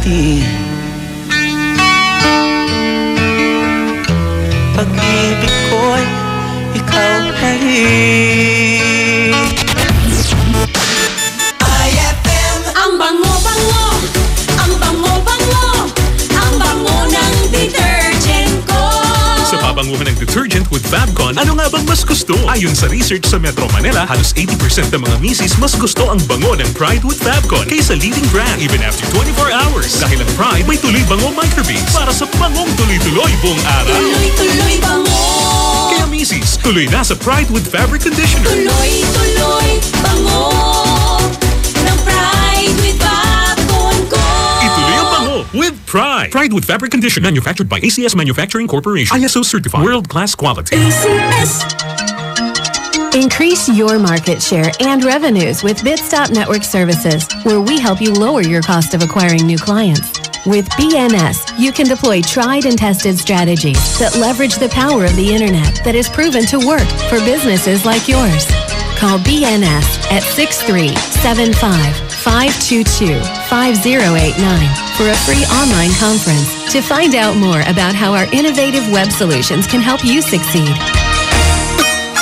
dati. Pag-ibig ko'y ikaw pa rin. IFM. Ang bango-bango, ang bango-bango, ang bango ng detergent ko. Sa pabanguhan ng detergent with Fabcon, ano nga bang mas gusto? Ayon sa research sa Metro Manila, halos 80% ng mga misis mas gusto ang bango ng Pride with Fabcon kaysa leading brand even after 24 hours. Dahil ang Pride may tuloy bango microbeads para sa bangong tuloy-tuloy buong araw. Tuloy-tuloy bango. Kaya misis, tuloy na sa Pride with Fabric Conditioner. Tuloy-tuloy bango ng Pride with Fabcon ko. Ituloy ang bango with Pride. Pride with Fabric Conditioner, manufactured by ACS Manufacturing Corporation. ISO certified, world-class quality. ACS. Increase your market share and revenues with Bitstop Network Services, where we help you lower your cost of acquiring new clients. With BNS, you can deploy tried and tested strategies that leverage the power of the internet that is proven to work for businesses like yours. Call BNS at 6375-522-5089 for a free online conference to find out more about how our innovative web solutions can help you succeed.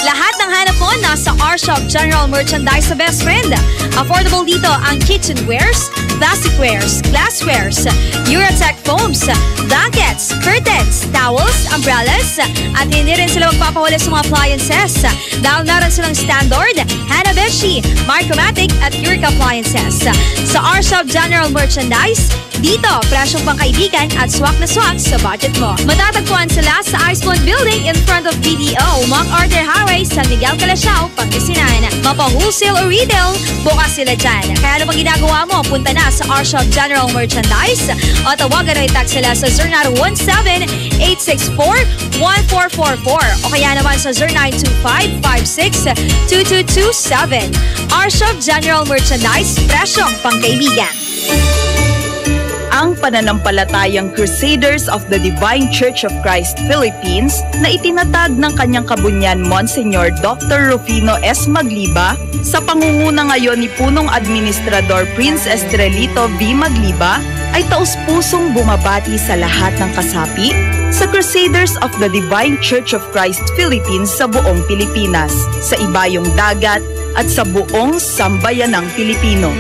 Lahat ng hanap mo nasa R-Shop General Merchandise sa Best Friend. Affordable dito ang kitchenwares, plasticwares, glasswares, Eurotech foams, blankets, curtains, towels, umbrellas, at hindi rin sila magpapahuli sa mga appliances. Dahil naroon silang Standard, Hanabishi, Micromatic at Eureka appliances. Sa R-Shop General Merchandise, dito, presyong pangkaibigan at swak na swak sa budget mo. Matatagpuan sila sa Iceland Building in front of BDO, MacArthur Highway, San Miguel, Calasiao, Pangasinan. Mapa-wholesale o retail, bukas sila dyan. Kaya ano bang ginagawa mo? Punta na sa R-Shop General Merchandise o tawagan o i-text sila sa 0917-864-1444 o kaya naman sa 0925-56-2227. R-Shop General Merchandise, presyong pangkaibigan. Ang pananampalatayang Crusaders of the Divine Church of Christ Philippines na itinatag ng kanyang kabunyan Monsignor Dr. Rufino S. Magliba sa pangunguna ngayon ni Punong Administrador Prince Estrelito V. Magliba ay taus-pusong bumabati sa lahat ng kasapi sa Crusaders of the Divine Church of Christ Philippines sa buong Pilipinas, sa ibayong dagat at sa buong sambayanang Pilipino.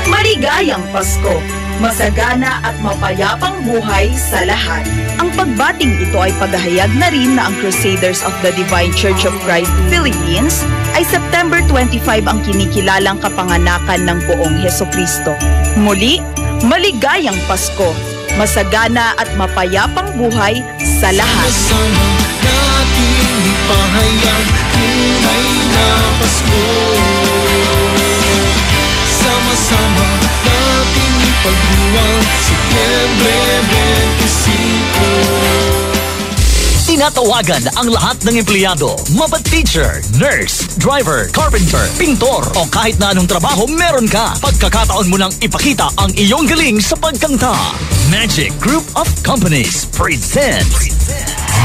Maligayang Pasko! Masagana at mapayapang buhay sa lahat. Ang pagbating ito ay paghahayag na rin na ang Crusaders of the Divine Church of Christ Philippines ay September 25 ang kinikilalang kapanganakan ng buong Hesukristo. Muli, maligayang Pasko, masagana at mapayapang buhay sa lahat. Sama nating ipahayag tunay na Pasko. Sama-sama nating ipagdiwang Setyembre 25. Tinatawagan ang lahat ng empleyado, mapa teacher, nurse, driver, carpenter, pintor o kahit na anong trabaho meron ka. Pagkakataon mo nang ipakita ang iyong galing sa pagkanta. Magic Group of Companies presents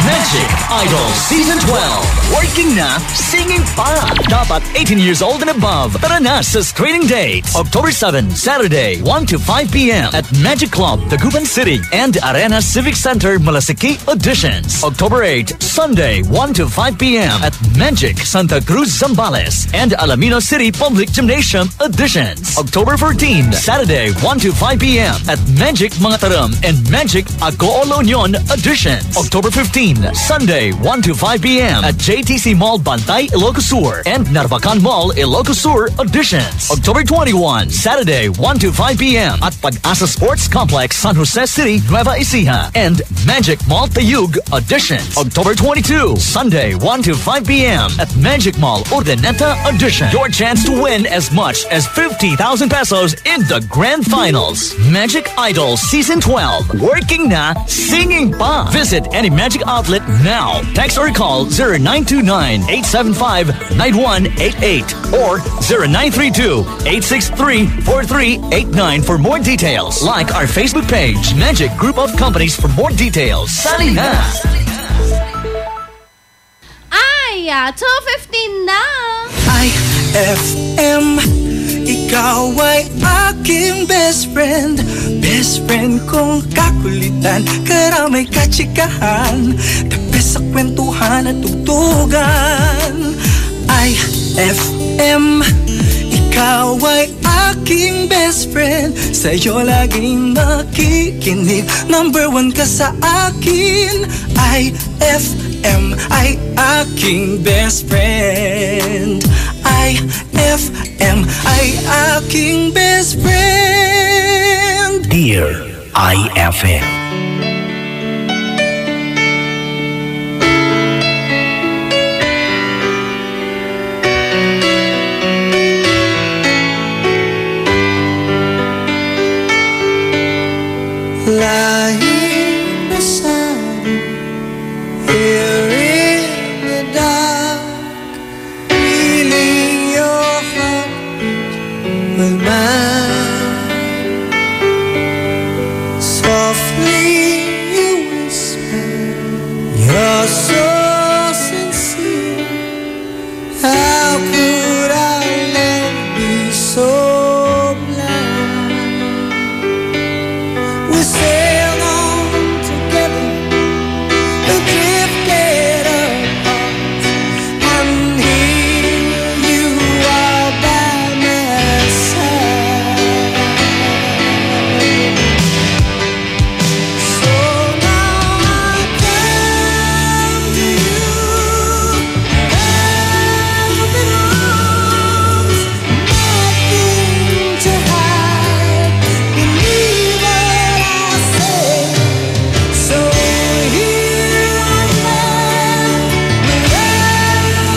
Magic Idol Season 12. Working na, singing pa. Dapat 18 years old and above. Tara na sa screening date. October 7, Saturday, 1 to 5 p.m. at Magic Club, Dagupan City and Arena Civic Center, Malasiki Auditions. October 8, Sunday, 1 to 5 p.m. at Magic Santa Cruz, Zambales and Alamino City Public Gymnasium Auditions. October 14, Saturday, 1 to 5 p.m. at Magic Mangatarem and Magic Agoo Union Auditions. October 15, Sunday, 1 to 5 p.m. at JTC Mall, Bantay, Ilocos Sur and Narvacan Mall, Ilocos Sur Auditions. October 21, Saturday, 1 to 5 p.m. at Pag-asa Sports Complex, San Jose City, Nueva Ecija and Magic Mall, Tayug Auditions. October 22, Sunday, 1 to 5 p.m. at Magic Mall, Urdaneta Audition. Your chance to win as much as 50,000 pesos in the Grand Finals. Magic Idol Season 12. Working na, singing pa. Visit any Magic outlet now. Text or call 0929-875-9188 or 0932-863-4389 for more details. Like our Facebook page, Magic Group of Companies for more details. Sali na! Ay, 2:15 na! IFM, ikaw ay aking best friend. best friend kong kakulitan, karamay katsikahan, tabi sa kwentuhan at tugtugan. IFM, ikaw ay aking best friend, sa'yo laging makikinig, number one ka sa akin. IFM ay aking best friend. IFM ay aking best friend. Dear IFM. Lying beside you, here in the dark, feeling your heartbeat with mine. Softly you whisper, you're so sincere. How could our love be so blind? We sailed on together, drifted apart, and here you are by my side. So now I come to you, open arms, nothing to hide, believe what I say. So here I am, with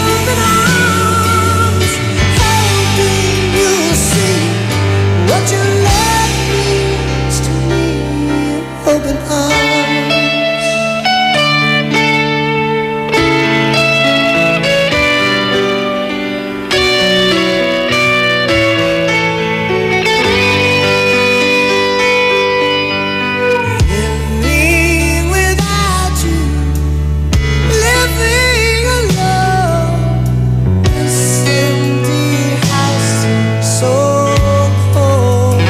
open arms, hoping you'll see what your love means to me. Open arms. Living without you, living alone, this empty house seems so cold.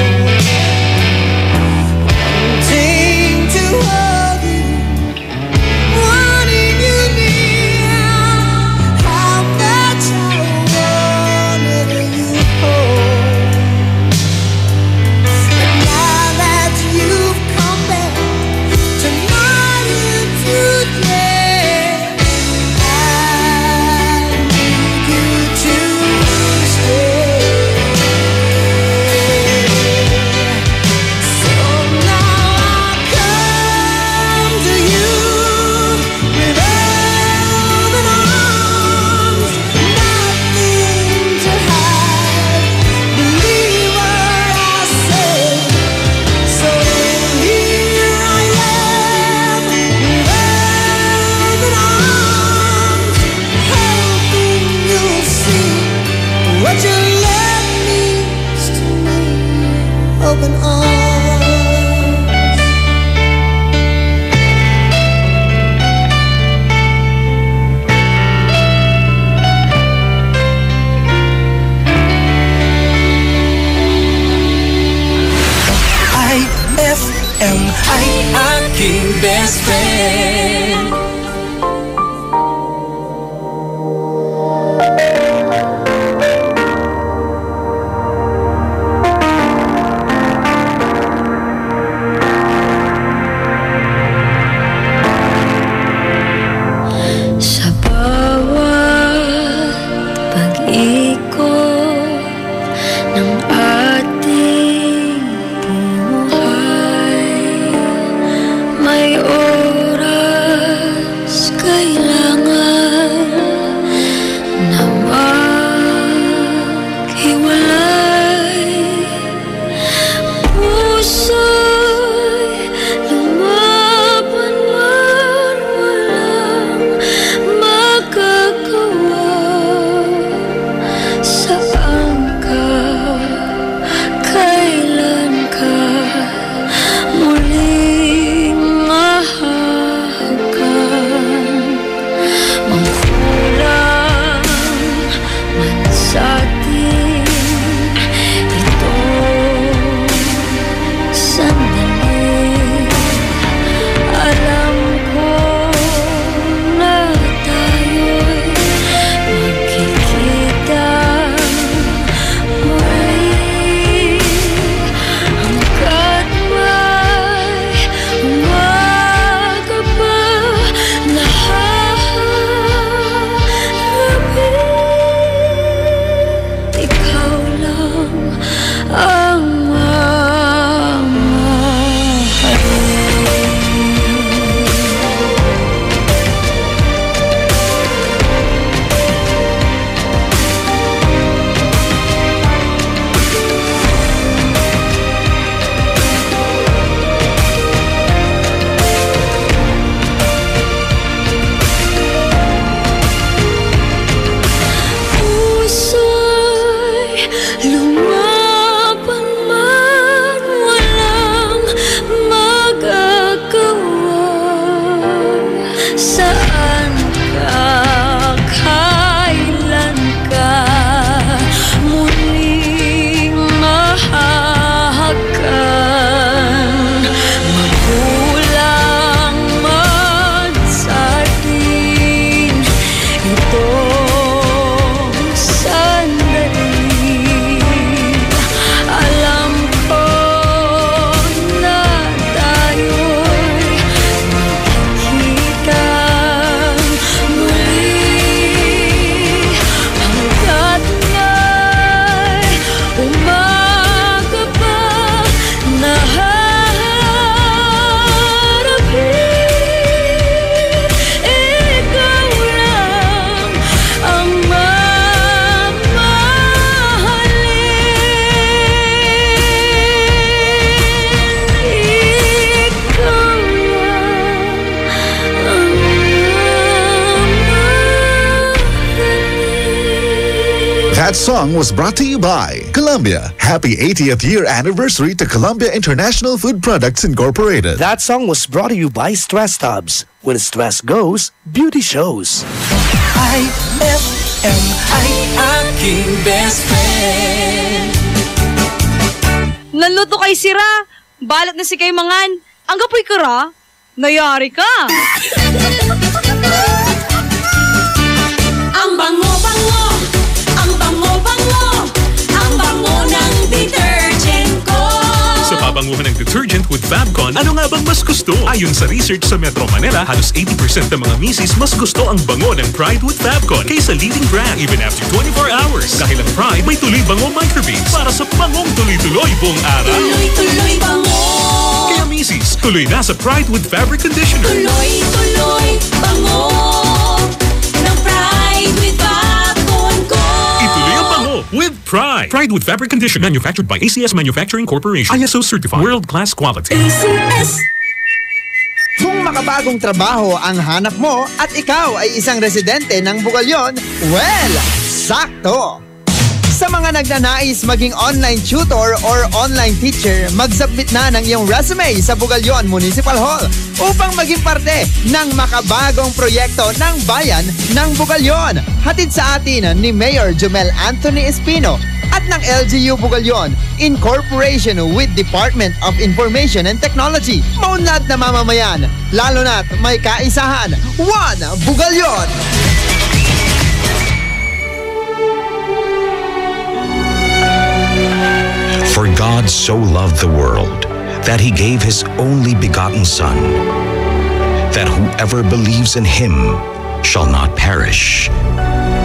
Wanting to hold you, wanting you near, how much I wanted you hold. But now that you've come back tonight and today, I need you to stay. So now I come to you with open arms, nothing to hide, believe what I say. So here I am, with open arms, hoping you'll see what your love means to me. Open arms. IFM ay aking best friend. Sa bawat pag-ikot ng ating buhay, may oras kailangan na maghiwalay. Puso'y lumaban man walang magagawa. Saan ka, kailan ka muling mahahagan? Mangkulang man sa'tin ito sa That song was brought to you by Columbia. Happy 80th year anniversary to Columbia International Food Products Incorporated. That song was brought to you by Stress Tubs. When stress goes, beauty shows. IFM ay aking best friend. Nanluto kay sira. Balat na si kay mangan. Ang gapoy kara. Nayari ka. Ang bango-bango, ang bango-bango, ang bango ng detergent ko. Sa pabanguhan ng detergent with Fabcon, ano nga bang mas gusto? Ayon sa research sa Metro Manila, halos 80% ng mga misis mas gusto ang bango ng Pride with Fabcon kaysa leading brand even after 24 hours. Dahil ang Pride may tuloy bango microbeads para sa bangong tuloy-tuloy buong araw. Tuloy-tuloy bango. Kaya misis, tuloy na sa Pride with Fabric Conditioner. Tuloy-tuloy bango ng Pride with Fabcon ko. Ituloy ang bango with Pride. Pride with Fabric Conditioner, manufactured by ACS Manufacturing Corporation. ISO certified. World-class quality. ACS. Kung makabagong trabaho ang hanap mo at ikaw ay isang residente ng Bugalyon, well, sakto! Sa mga nagnanais maging online tutor or online teacher, mag-submit na ng iyong resume sa Bugalyon Municipal Hall upang maging parte ng makabagong proyekto ng Bayan ng Bugalyon. Hatid sa atin ni Mayor Jomel Anthony Espino at ng LGU Bugalyon in cooperation with Department of Information and Technology. Maunlad na mamamayan, lalo na't may kaisahan. One Bugalyon! For God so loved the world that he gave his only begotten Son, that whoever believes in him shall not perish,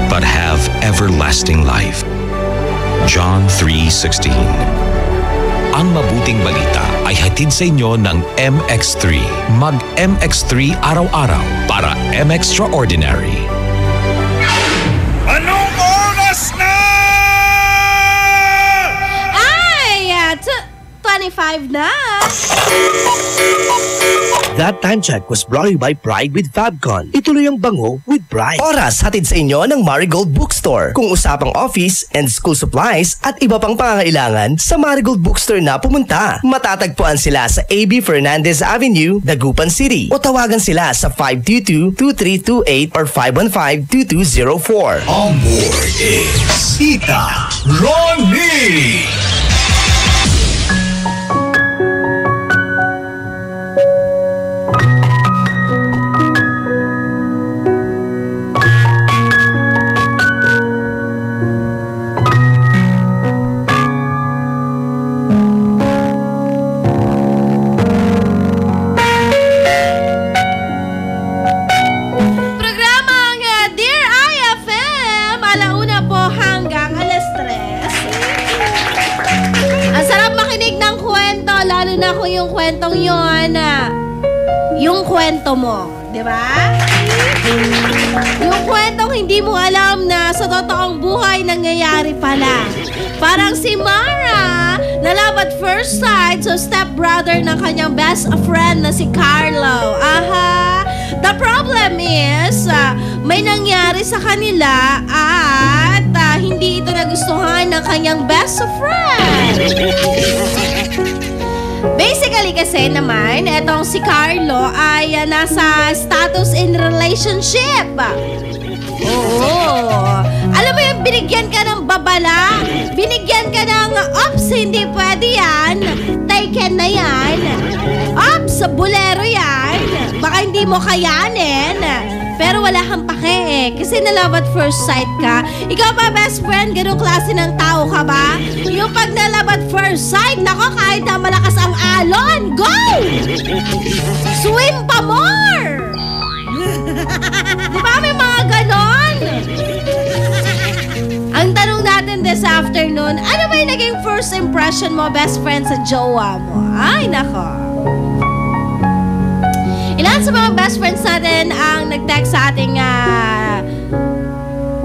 but have everlasting life. John 3:16. Ang mabuting balita ay hatid sa inyo ng MX3. Mag-MX3 araw-araw para M-Extraordinary. Anong oras na? 25 na. That time check was brought to you by Pride with Fabcon. Ituloy ang bango with Pride. Oras hatid sa inyo ng Marigold Bookstore. Kung usapang office and school supplies at iba pang pangangailangan, sa Marigold Bookstore na pumunta. Matatagpuan sila sa AB Fernandez Avenue, Dagupan City. O tawagan sila sa 522-2328 or 515-2204. On board is Tita Ronnie. Yung kwentong yun, yung kwento mo, di ba? Yung kwentong hindi mo alam na sa totoong buhay nangyayari pala. Parang si Mara, na love at first sight, so stepbrother ng kanyang best friend na si Carlo. Aha! The problem is, may nangyari sa kanila at hindi ito nagustuhan ng kanyang best friend. Basically kasi naman, etong si Carlo ay nasa status in relationship. Oo. Alam mo yung binigyan ka ng babala, binigyan ka ng ops, hindi pwede yan. Taken na yan. Ops, bolero yan. Baka hindi mo kayanin. Pero wala kang pake kasi na love at first sight ka. Ikaw ba, best friend, ganung klase ng tao ka ba? Yung pag na love at first sight, nako, kahit na malakas ang alon, go! Swim pa more! Di ba may mga ganon? Ang tanong natin this afternoon, ano ba yung naging first impression mo, best friend, sa jowa mo? Ay, nako. Ilan sa mga best friends natin ang nag-text sa ating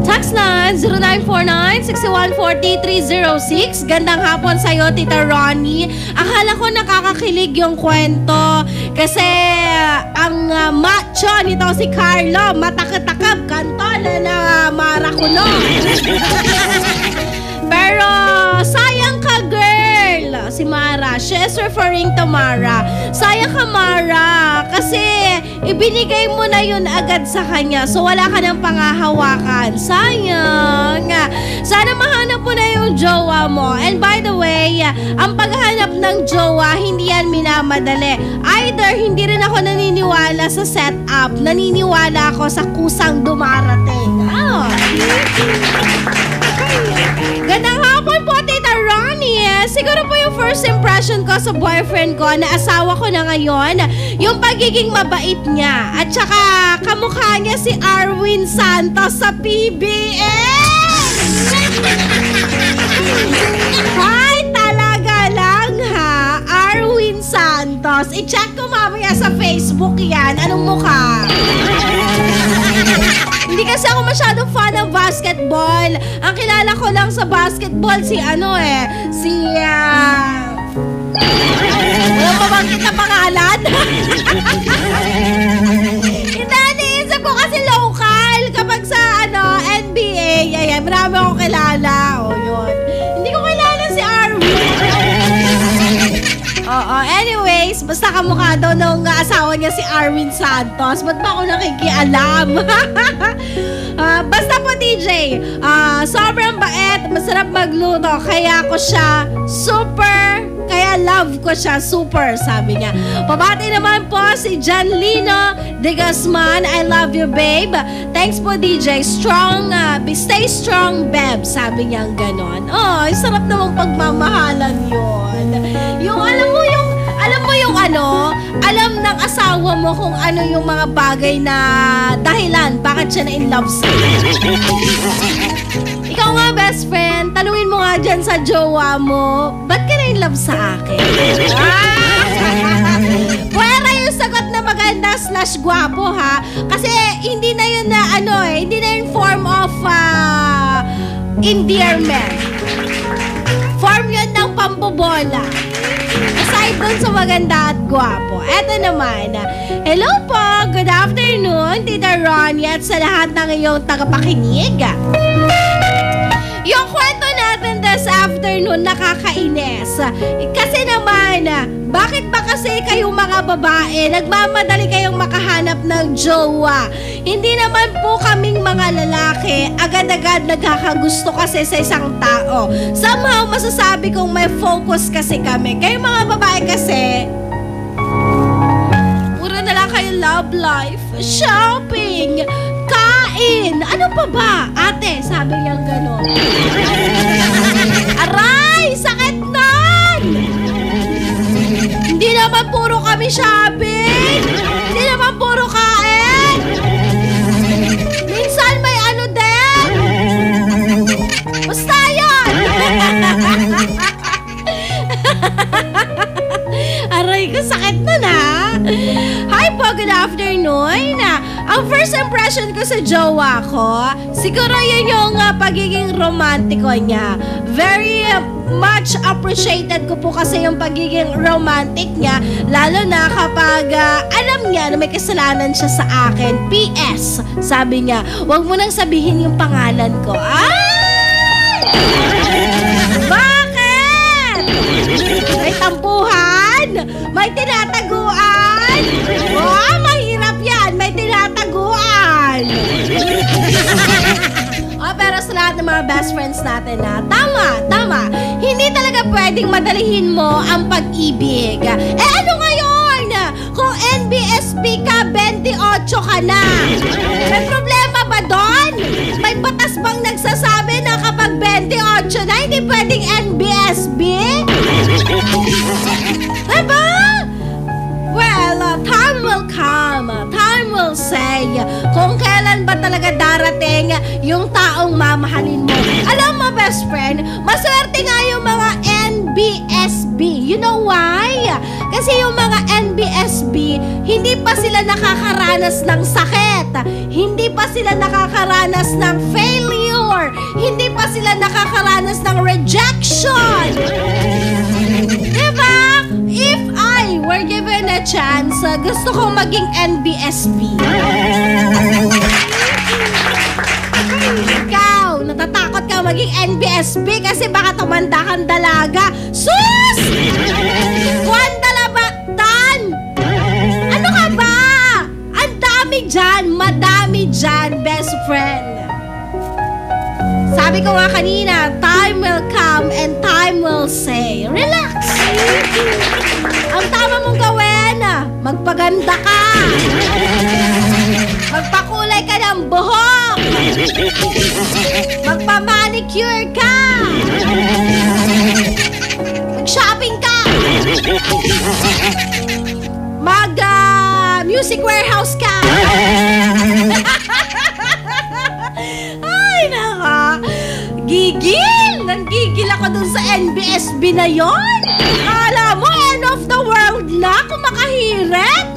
text line 0949-614-306. Gandang hapon sa'yo, Tita Ronnie. Akala ko nakakakilig yung kwento kasi ang macho nito si Carlo, matakot-takab, kanto na Maraculo. Pero sayang ka, girl. Si Mara, she is referring to Mara. Sayang ka, Mara, kasi ibinigay mo na yun agad sa kanya, so wala ka nang pangahawakan. Sayang. Sana mahanap mo na yung jowa mo. And by the way, ang paghahanap ng jowa, hindi yan minamadali. Either hindi rin ako naniniwala sa setup, naniniwala ako sa kusang dumarating. Gandang hapon po, Tita Ronnie. Siguro po yung first impression ko sa boyfriend ko na asawa ko na ngayon, yung pagiging mabait niya. At saka kamukha niya si Arwin Santos sa PBS. Hi, talaga lang ha, Arwin Santos. I-check ko mamaya sa Facebook yan. Anong mukha? Hindi kasi ako masyadong fan ng basketball. Ang kilala ko lang sa basketball si wala pa bang kita pangalan? Hindi, naisip ko kasi local. Kapag sa NBA, ayan, marami akong kilala. O, yun. Hindi ko kilala si Arwin. Anyways, basta kamukha daw ng asawa niya si Arwin Santos. Ba't ba ako nakikialam? Basta po, DJ, sobrang bait, masarap magluto, kaya love ko siya, super, sabi niya. Pabati naman po si John Lino de Guzman, I love you, babe. Thanks po, DJ. Strong, stay strong, babe, sabi niya ganon. Sarap namang pagmamahalan yun. Yung alam ng asawa mo kung ano yung mga bagay na dahilan bakit siya na in love sa'yo. Ikaw nga, best friend, talungin mo nga dyan sa jowa mo, ba't ka na in love sa akin? Pwera yung sagot na maganda / gwapo, ha? Kasi hindi na yun na hindi na yung form of endearment. Form yun ng pambobola. Aside dun sa maganda at gwapo, eto naman. Hello po, good afternoon, Tita Ronnie, at sa lahat ng iyong tagapakinig. Yung kwento natin this afternoon, nakakainis. Kasi naman, bakit ba kasi kayong mga babae, nagmamadali kayong makahanap ng jowa? Hindi naman po kaming mga lalaki, agad-agad nagkakagusto kasi sa isang tao. Somehow, masasabi kong may focus kasi kami. Kayong mga babae kasi, puro na lang kayo love life, shopping, kain. Ano pa ba? Ate, sabi niyang gano'n. Aray! Sakit nun! Hindi naman puro kami shopping. Hindi naman puro kain. Minsan may din. Basta yun. Aray ko, sakit nun ha. Hi po, good afternoon. Ang first impression ko sa jowa ko, siguro yun yung pagiging romantiko niya. Very much appreciated ko po kasi yung pagiging romantic niya, lalo na kapag alam niya na may kasalanan siya sa akin. PS, sabi niya, huwag mo nang sabihin yung pangalan ko. Ay! Bakit? May tampuhan? May tinataguan? Mahirap yan. May tinataguan. Pero sa lahat ng mga best friends natin tama. Hindi talaga pwedeng madalihin mo ang pag-ibig. Ano ngayon? Kung NBSP ka, 28 ka na. May problema ba doon? May batas bang nagsasabi na kapag 28 na, hindi pwedeng NBSB? Diba? Well, time will come. Time will say kung kailan ba talaga darating yung taong mamahalin mo. Alam mo, best friend, maswerte nga yung mga NBSB. You know why? Kasi yung mga NBSB, hindi pa sila nakakaranas ng sakit. Hindi pa sila nakakaranas ng failure. Hindi pa sila nakakaranas ng rejection. Diba? If I were given a chance, gusto kong maging NBSB. Ikaw, natatakot ka maging NBSP kasi baka tumanda kang dalaga. Sus! Kwan dalabatan! Ano ka ba? Ang dami dyan, madami dyan, best friend. Sabi ko nga kanina, time will come and time will say, relax! Ang tama mong gawin, magpaganda ka! Magpakulay ka ng buhok! Magpa-manicure ka! Mag-shopping ka! Music warehouse ka! Ay, naka! Gigil! Nanggigil ako dun sa NBSB na yon. Alam mo, end of the world na kung makahirit.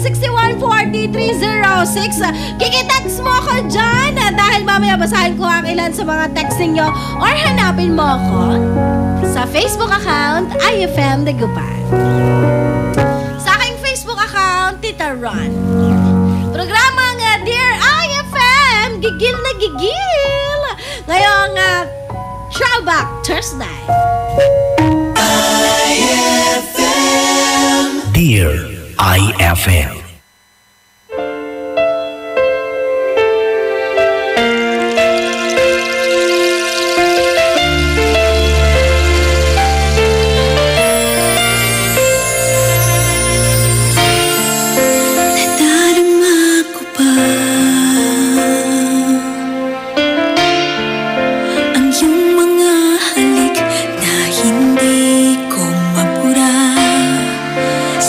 0949-614306. Kikitext mo ako dyan dahil mamaya basahin ko ang ilan sa mga text ninyo or hanapin mo ako sa Facebook account IFM Dagupan. Sa aking Facebook account, Tita Ron. Programang Dear IFM, gigil na gigil. Ngayong Throwback Thursday. IFM. Dear IFM.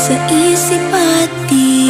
Sa isip at di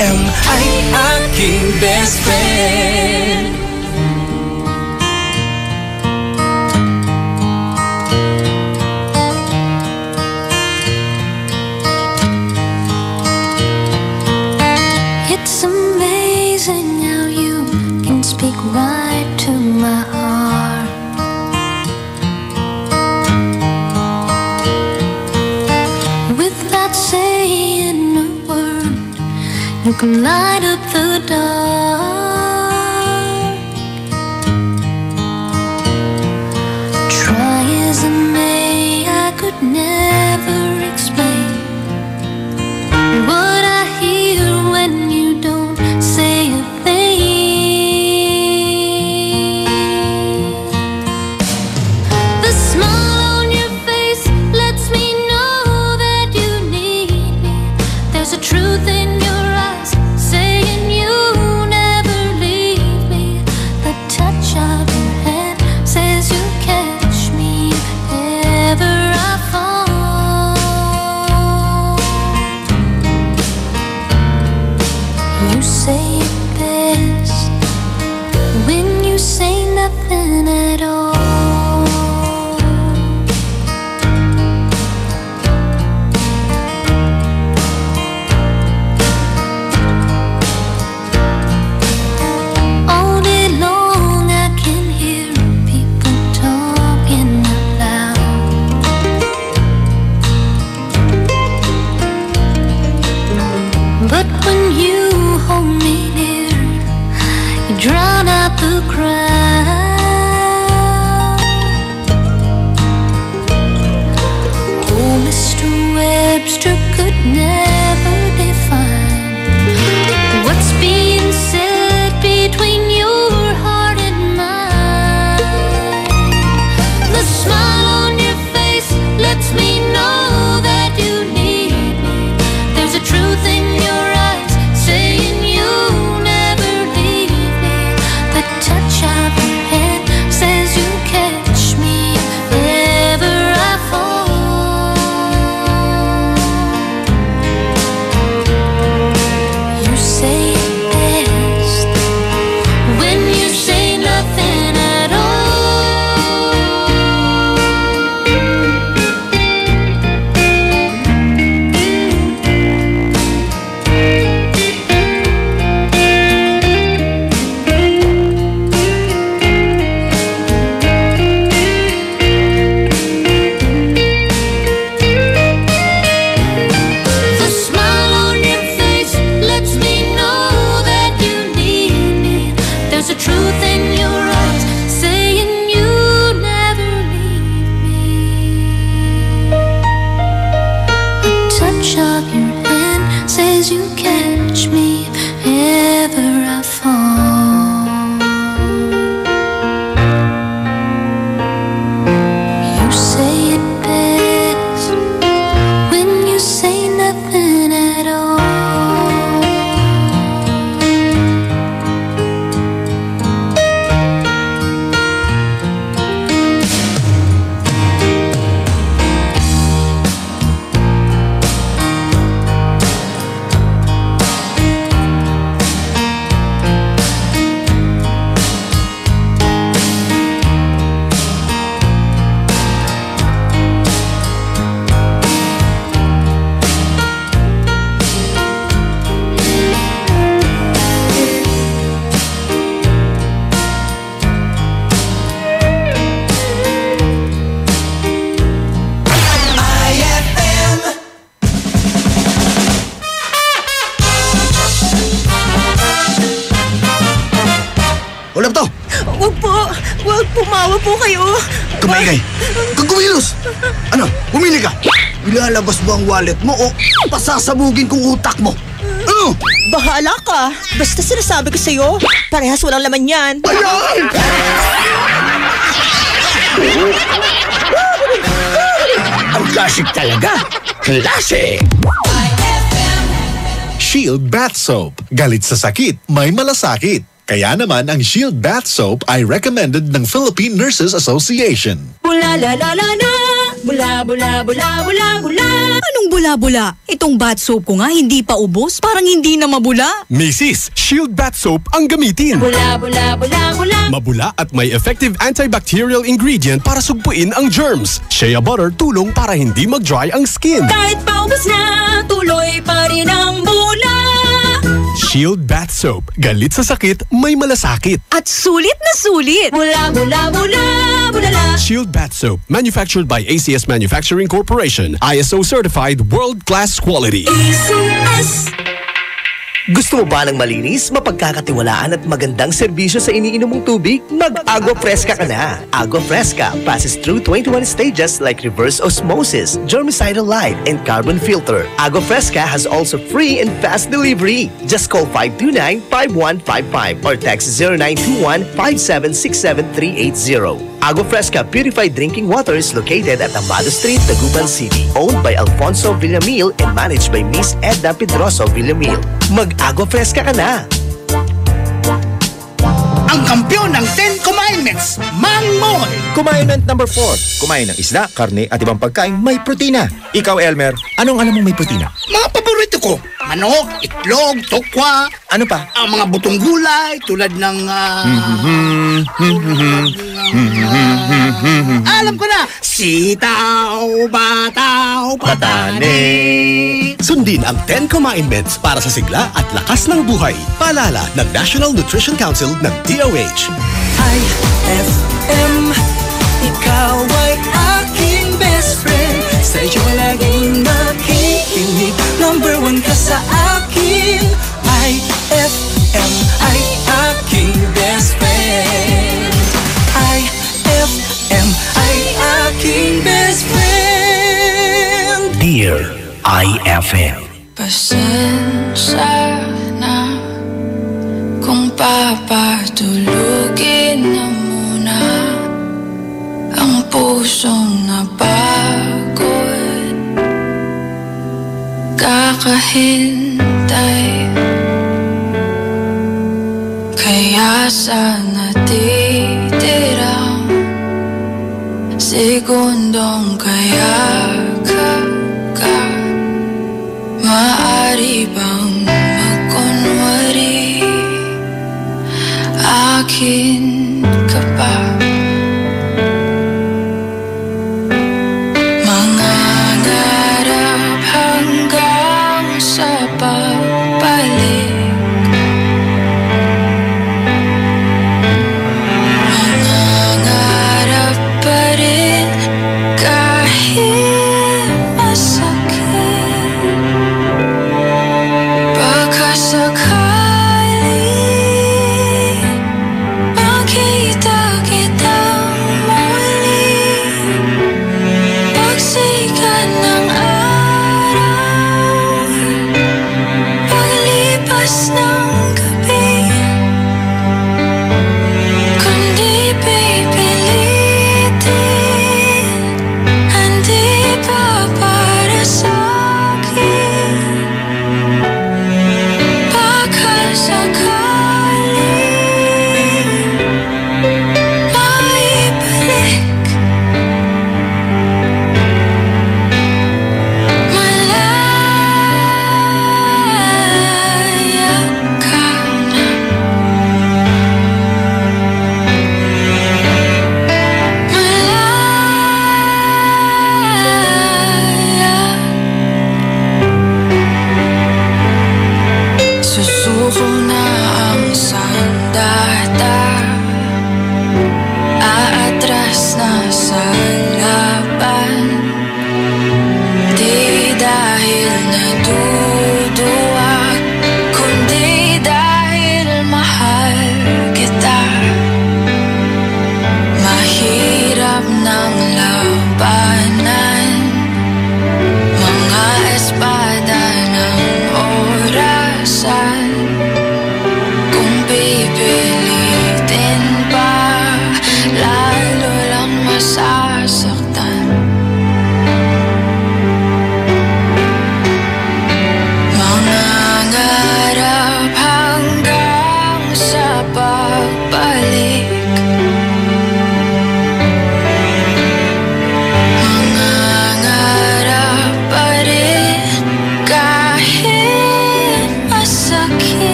FM ay aking best friend. It's amazing how you can speak right to my heart. Without saying a word, you can light up the dark. Try as I may, I could never explain what I hear when you don't say a thing. The smile on your face lets me know that you need me. There's a truth in your eyes saying you never leave me. The touch of your hand says you catch me if ever I fall. You say it best when you say nothing at all. All day long I can hear people talking out loud. But when you hold me near, you drown out the crowd. Oh, Mr. Webster could never define what's being said between your heart and mine. The smile on your face lets me know that you need me. There's a truth in your eyes saying you never leave me. The touch of your hand says you catch me if ever I fall. You say it best when you say nothing at all. The smile on your face lets me know that you need me. There's a truth in your eyes saying you never leave me. The touch of your hand says you catch me if ever I fall. You say it best when you say nothing at all. Ulap to! Wag po! Wag pumawa po kayo! Kumaingay! Kung kumilos! Ano? Pumili ka! Ilalabas mo ang wallet mo o pasasabugin kong utak mo? Ano? Bahala ka! Basta sinasabi ko sa'yo, parehas walang laman yan! Ayan! Ang classic talaga! Classic! Shield Bath Soap. Galit sa sakit, may malasakit. Kaya naman ang Shield Bath Soap ay recommended ng Philippine Nurses Association. Ooh la la la la la. Bula, bula, bula, bula, bula. Anong bula-bula? Itong bath soap ko nga hindi pa ubos. Parang hindi na mabula. Mrs. Shield Bath Soap ang gamitin. Bula, bula, bula, bula. Mabula at may effective antibacterial ingredient para sugpuin ang germs. Shea butter tulong para hindi mag-dry ang skin. Kahit paubos na, tuloy pa rin ang bula. Shield Bath Soap. Galit sa sakit, may malasakit. At sulit na sulit. Bula, bula, bula, bulala. Shield Bath Soap. Manufactured by ACS Manufacturing Corporation. ISO certified world-class quality. ACS. Gusto mo ba ng malinis, mapagkakatiwalaan at magandang serbisyo sa iniinom mong tubig? Mag-Agua Fresca ka na! Agua Fresca passes through 21 stages like reverse osmosis, germicidal light, and carbon filter. Agua Fresca has also free and fast delivery. Just call 529-5155 or text 0921-5767380. Agua Fresca Purified Drinking Water is located at Amado Street, Taguban City. Owned by Alfonso Villamil and managed by Miss Edna Pedroso Villamil. Mag-Agua Fresca ka na! Ang kampiyon ng 10 Commandments, Mang Moy! Commandment number 4. Kumain ng isda, karne at ibang pagkain may protina. Ikaw, Elmer, anong alam mong may protina? Mga paborito ko, manok, itlog, tokwa. Ano pa? Ang mga butong gulay tulad ng... alam ko na! Sitaw, bataw, patani. Sundin ang 10 Commandments para sa sigla at lakas ng buhay. Paalala ng National Nutrition Council ng DOH. IFM, ikaw ay aking best friend. Sa'yo laging nakikinig. Number 1 ka sa akin. IFM ay aking best friend. IFM ay aking best friend. Dear IFM. Pasensya na kung papatulugin na muna ang pusong napagod. Kakahintay, kaya sa natitirang segundong kaya ka maaari bang magkunwari akin ka pa? Mangangarap hanggang sa pagbalik. Mangangarap pa rin kahit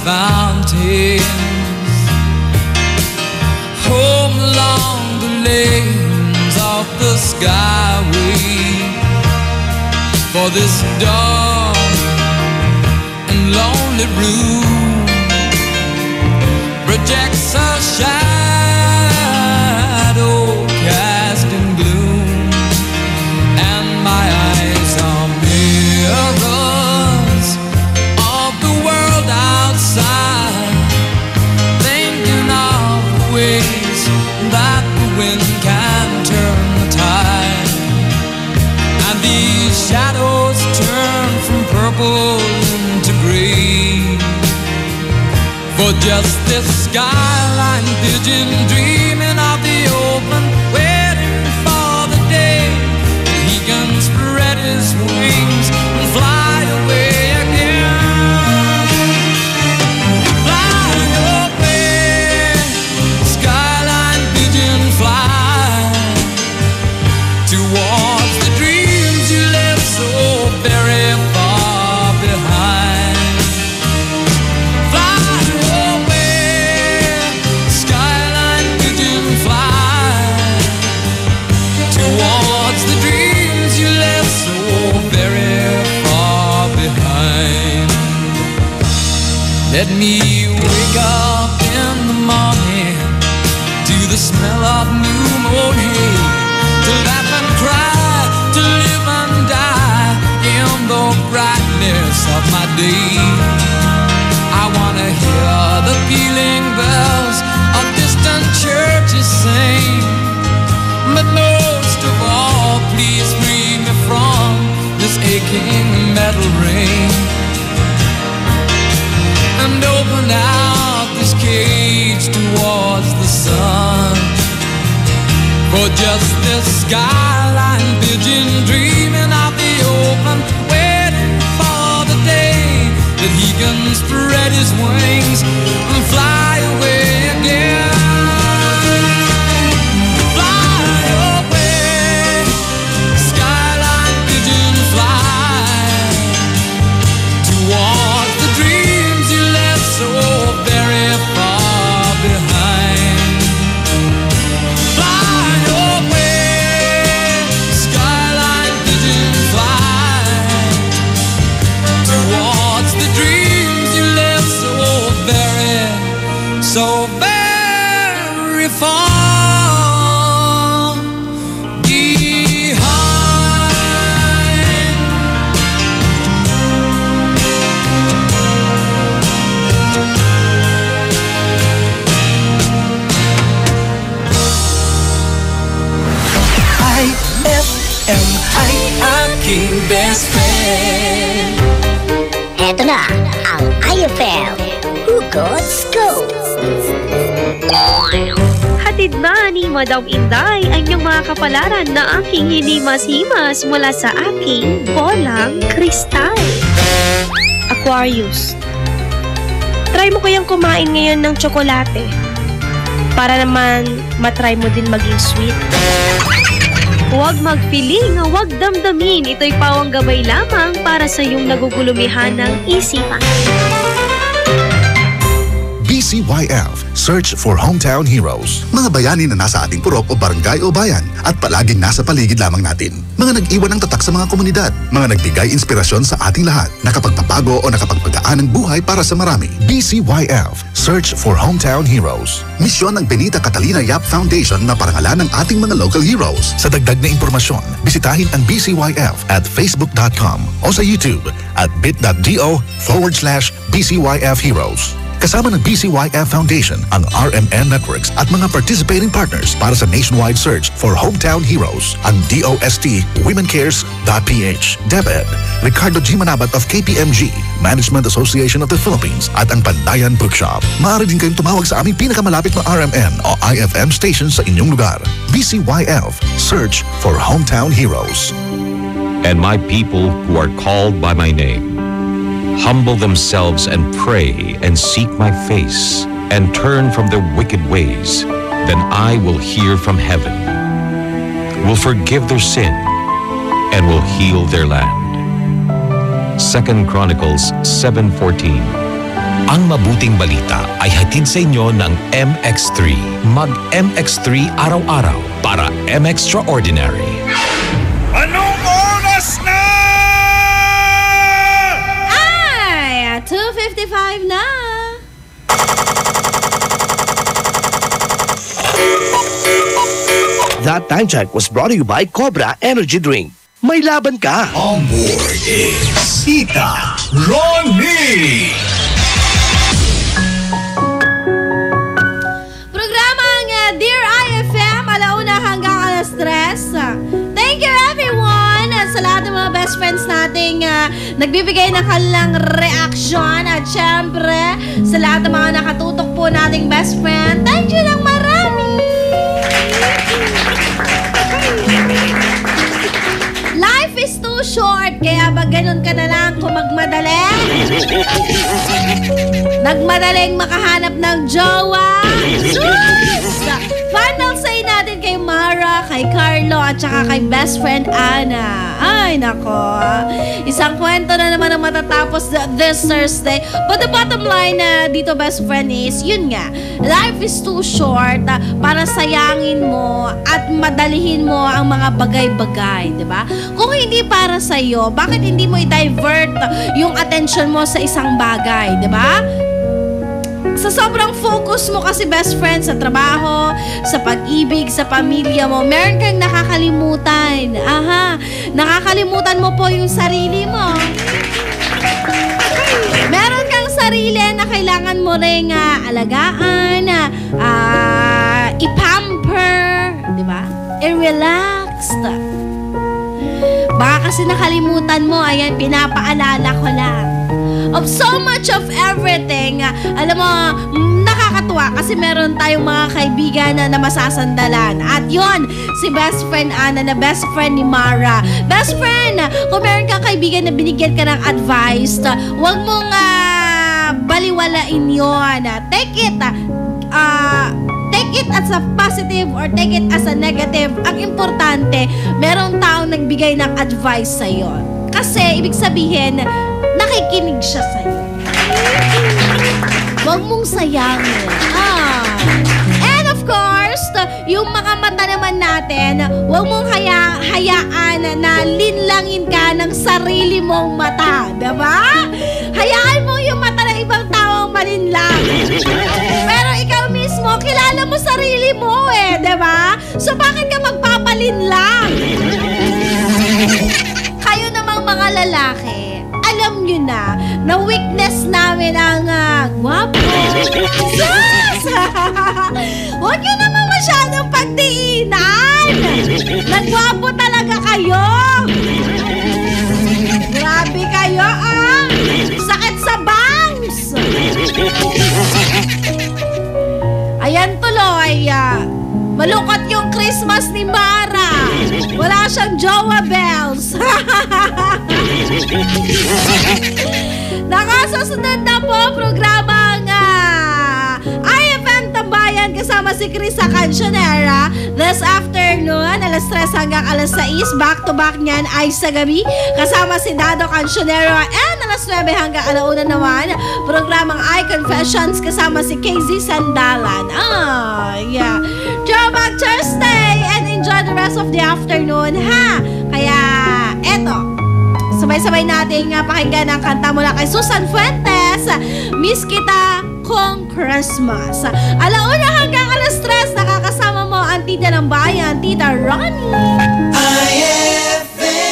fountains, home along the lanes of the skyway. For this dark and lonely room projects a shadow cast in gloom, and my eyes are mirrors of the world outside, thinking of the ways that the wind can turn the tide. And these shadows turn from purple into gray, for just this skyline pigeon dreaming of the open, waiting for the day that he can spread his wings and fly away again. Fly away, skyline pigeon, fly towards the dreams you left so very far behind. Fly away, skyline pigeon, fly towards the dreams you left so very far behind. Let me wake up in the morning to the smell of new mown hay, to laugh and cry, to live and die in the brightness of my day. I wanna hear the pealing bells of distant churches sing, but most of all, please free me from this aching metal ring, and open out this cage towards the sun. For just this skyline pigeon dreaming of the open, waiting for the day that he can spread his wings and fly away again. Fly away, skyline pigeon, fly towards the dreams you left so very far behind. Fly away, skyline pigeon, fly towards the dreams you left so very far behind. IFM ay aking best friend. Eto na ang IFM Hugot Scoop. Hatid na ni Madam Inday ang inyong mga kapalaran na aking hinimas-himas mula sa aking bolang kristal. Aquarius, try mo kayang kumain ngayon ng tsokolate para naman matry mo din maging sweet. Huwag magpiling, huwag damdamin. Ito'y pawang gabay lamang para sa iyong nagugulumihan ng isipan. BCYF, Search for Hometown Heroes. Mga bayani na nasa ating purok o barangay o bayan at palaging nasa paligid lamang natin. Mga nag-iwan ng tatak sa mga komunidad. Mga nagbigay inspirasyon sa ating lahat. Nakapagpapago o nakapagpagaan ng buhay para sa marami. BCYF, Search for Hometown Heroes. Misyon ng Benita Catalina Yap Foundation na parangalan ng ating mga local heroes. Sa dagdag na impormasyon, bisitahin ang BCYF at facebook.com o sa YouTube at bit.do/BCYF Heroes. Kasama ng BCYF Foundation, ang RMN Networks at mga participating partners para sa nationwide search for hometown heroes, ang DOST WomenCares.ph, DepEd, Ricardo G. Manabat of KPMG, Management Association of the Philippines at ang Pandayan Bookshop. Maaari din kayong tumawag sa aming pinakamalapit na RMN o IFM station sa inyong lugar. BCYF, Search for Hometown Heroes. And my people who are called by my name humble themselves and pray and seek my face and turn from their wicked ways, then I will hear from heaven, will forgive their sin, and will heal their land. 2 Chronicles 7:14. Ang mabuting balita ay hatid sa inyo ng MX3. Mag-MX3 araw-araw para M-Extraordinary. Anong oras na? Ay, 2:55 na. That time check was brought to you by Cobra Energy Drink. May laban ka. On board is Tita Ronnie. Programang Dear IFM, alauna hanggang alas 3. Thank you everyone sa lahat ng mga best friends nating nagbibigay ng kanilang reaksyon at syempre sa lahat ng mga nakatutok po nating best friend. Thank you ng marami. Life is too short, kaya ba ganun ka na lang kung magmadali? Nagmadaling makahanap ng jowa? Sus! Final say natin kay Mara, kay Carlo, at saka kay best friend Ana. Ay, nako. Isang kwento na naman ang matatapos this Thursday. But the bottom line dito, best friend, is, yun nga, life is too short para sayangin mo at madalihin mo ang mga bagay-bagay, di ba? Kung hindi para sa'yo, bakit hindi mo i-divert yung attention mo sa isang bagay, di ba? Sa sobrang focus mo kasi best friend sa trabaho, sa pag-ibig, sa pamilya mo, meron kang nakakalimutan. Nakakalimutan mo po yung sarili mo. Meron kang sarili na kailangan mo ring alagaan, i-pamper, di ba? I-relax. Baka kasi nakalimutan mo, ayan, pinapaalala ko lang. Of so much of everything, alam mo, nakakatuwa kasi meron tayong mga kaibigan na masasandalan. At yon, si best friend Ana na best friend ni Mara. Best friend, kung meron kang kaibigan na binigyan ka ng advice, huwag mong baliwalain yun. Take it as a positive or take it as a negative. Ang importante, merong taong nagbigay ng advice sa'yo. Kasi, ibig sabihin, nakikinig siya sa'yo. Huwag mong sayangin. And of course, yung mga mata naman natin, huwag mong hayaan na linlangin ka ng sarili mong mata. Diba? Hayaan mo yung mata ng ibang tao malinlang. Pero ikaw mismo, kilala mo sarili mo eh. Diba? So bakit ka magpapalinlang? Kayo namang mga lalaki, alam nyo na weakness namin ang gwapo. Sus! Huwag nyo naman masyadong pagdiinan. Nagwapo talaga kayo. Grabe kayo, sakit sa bangs. Ayan tuloy, malungkot yung Christmas ni Mara. Wala siyang jowa bells. Nakasusunod na po programang IFM Tambayan kasama si Chris sa Cancionera this afternoon, alas 3 hanggang alas 6. Back to back niyan ay sa gabi kasama si Dado Cancionero, and alas 9 hanggang alauna naman programang iConfessions kasama si KZ Sandalan. Yeah. Throwback Thursday, and enjoy the rest of the afternoon, ha? Kaya eto, sabay-sabay nating pakinggan ang kanta mula kay Susan Fuentes, Miss Kita Kong Christmas. Alauna hanggang alas 3, nakakasama mo ang tita ng bayan, Tita Ronnie. IFM.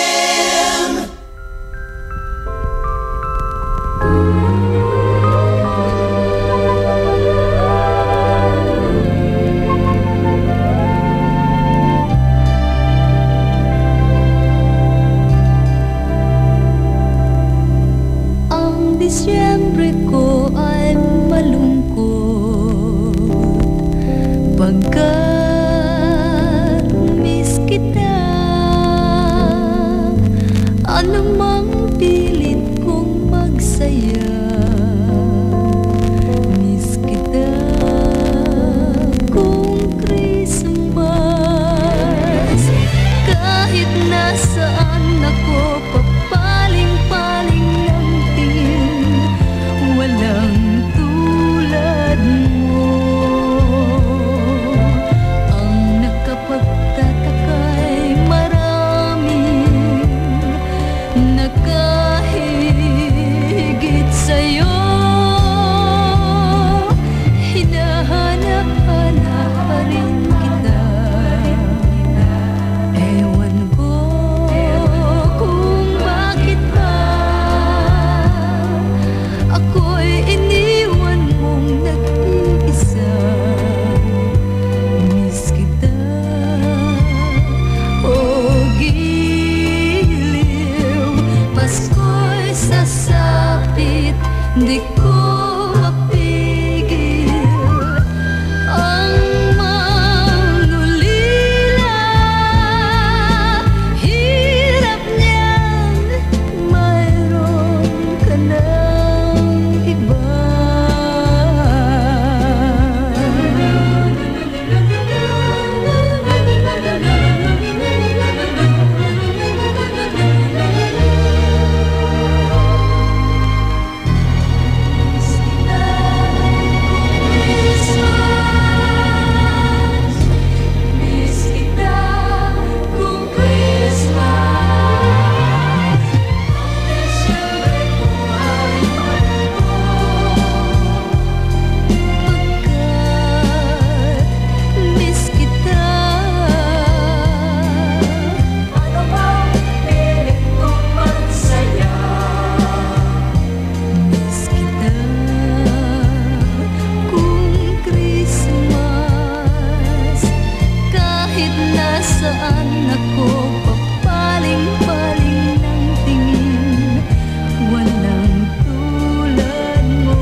Disyembre ko ay malungkot pagkat miss kita. Anumang pilit kong magsaya, miss kita kung Christmas. Kahit nasaan ako, papaling-paling lang din, walang di ko mapigil ang mangulila. Hirap niyan, mayroon ka ng iba. Saan ako papaling-paling ng tingin, walang tulad mo.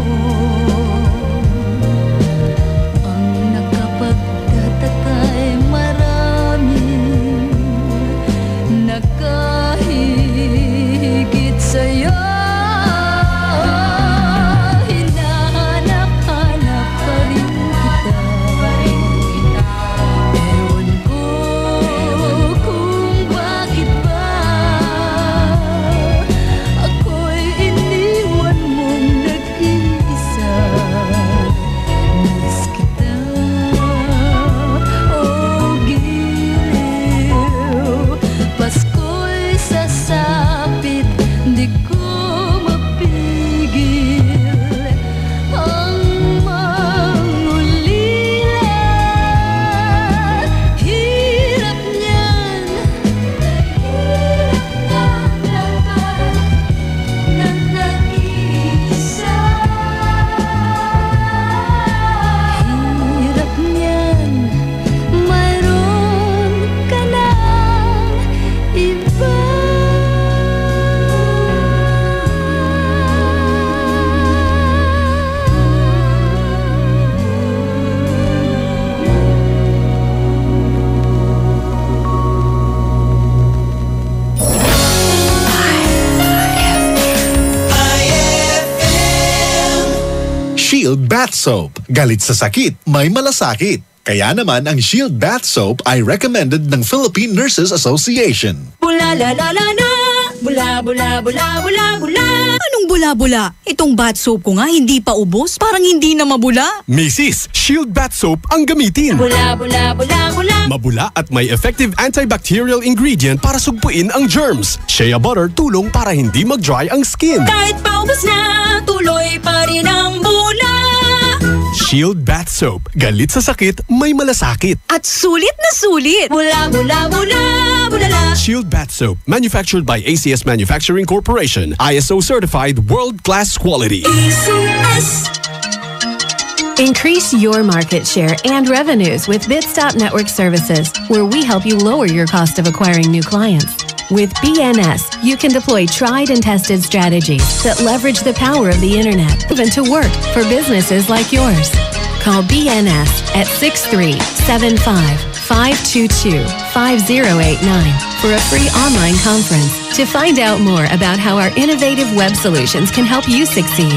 Ang nakapagtataka'y maraming nakahigit sa'yo. Hinahanap-hanap pa rin kita. Ewan ko kung bakit ba ako'y iniwan mong nag-iisa. Miss kita, oh giliw. Pasko'y sasapit, di ko mapigil ang mangulila. Hirap niyan, na nag-iisa. Hirap niyan, mayroon ka ng iba. Shield Bath Soap. Galit sa sakit, may malasakit. Kaya naman ang Shield Bath Soap ay recommended ng Philippine Nurses Association. Bula la la la la, bula bula bula bula bula. Anong bula-bula? Itong bath soap ko nga hindi pa ubos, parang hindi na mabula. Mrs. Shield Bath Soap ang gamitin. Bula bula bula bula. Mabula at may effective antibacterial ingredient para sugpuin ang germs. Shea butter tulong para hindi mag-dry ang skin. Kahit paubos na, tuloy pa rin ang bula. Shield Bath Soap. Galit sa sakit, may malasakit. At sulit na sulit. Bula bula bula bula la. Shield Bath Soap. Manufactured by ACS Manufacturing Corporation. ISO certified world-class quality. ACS. Increase your market share and revenues with Bitstop Network Services, where we help you lower your cost of acquiring new clients. With BNS, you can deploy tried and tested strategies that leverage the power of the internet even to work for businesses like yours. Call BNS at 6375-522-5089 for a free online conference to find out more about how our innovative web solutions can help you succeed.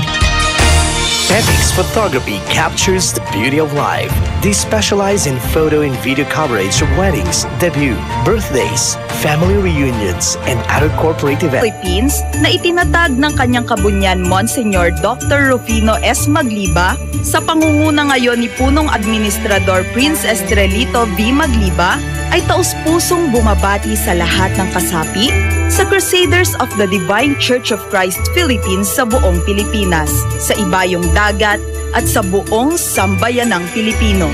Petix Photography captures the beauty of life. They specialize in photo and video coverage of weddings, debut, birthdays, family reunions, and other corporate events. Philippines na itinatag ng kanyang kabunyan Monsignor Dr. Rufino S. Magliba sa pangunguna ngayon ni Punong Administrador Prince Estrelito V. Magliba ay taus-pusong bumabati sa lahat ng kasapi sa Crusaders of the Divine Church of Christ Philippines sa buong Pilipinas, sa ibayong dagat at sa buong sambayanang Pilipino.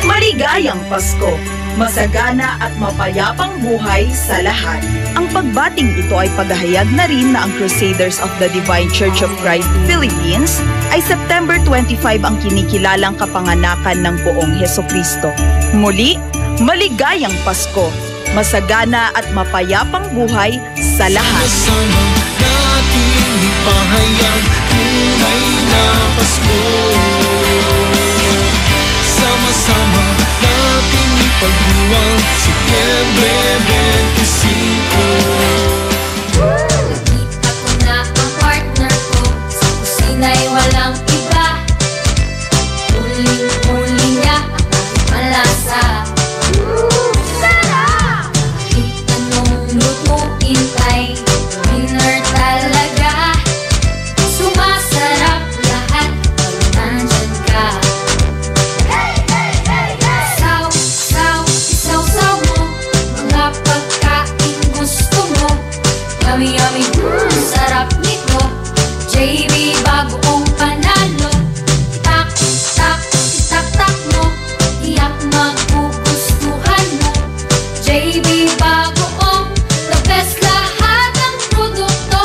Maligayang Pasko! Masagana at mapayapang buhay sa lahat. Ang pagbating ito ay paghahayag na rin na ang Crusaders of the Divine Church of Christ Philippines ay September 25 ang kinikilalang kapanganakan ng buong Hesukristo. Muli, maligayang Pasko! Masagana at mapayapang buhay sa lahat. Natin ipahayag, tunay Pasko. Sama-sama natin ipagdiwang Setyembre 25. Nakita ko na ang partner ko sa kusina'y walang iba. Huling-huli niya ang malasa. Sarap! Kahit anong lutuin ay winner talaga. Sumasarap lahat pag nandyan ka. Isaw-saw mo mga pagkain gusto mo. Yummy-yummy, sarap nito. JB bagoong panalo. Tak-tak mo, tiyak magugustuhan mo. JB bagoong, the best lahat ng produkto.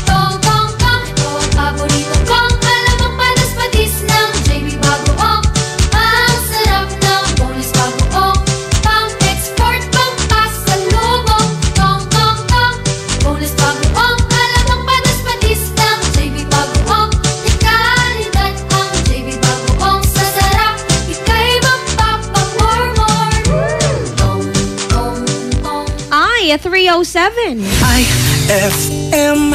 Tong-tong-tong, ito ang paborito kong. Alam ang panas-patis ng JB bagoong. Ang sarap ng bonus bagoong. Pang-export, pang-pasalubong. Tong-tong-tong, bonus bagoong. Alam ang panas-patis ng JB bagoong. Kalidad ang JB bagoong. Sa sarap, ika'y magpapamormor. Tong-tong-tong. Ay, 307. IFM,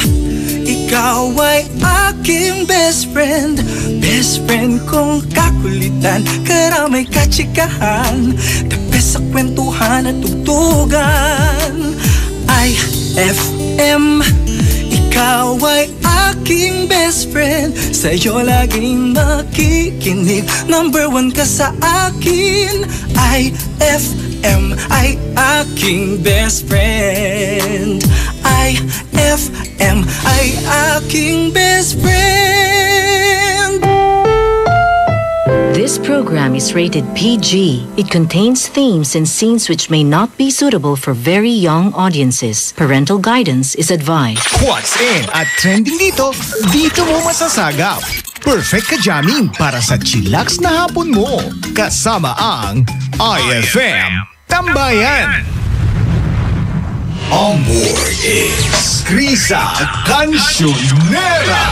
ikaw ay aking best friend. Best friend kong kakulitan, karamay katsikahan. The best sa kwentuhan at tugtugan. IFM, ikaw ay aking best friend. Sa'yo laging makikinig, number one ka sa akin. IFM ay aking best friend. IFM ay aking best friend. This program is rated PG. It contains themes and scenes which may not be suitable for very young audiences. Parental guidance is advised. What's in at trending dito mo masasagap. Perfect ka jamming para sa chillax na hapon mo. Kasama ang IFM Tambayan. On board is Krisa Cancionera.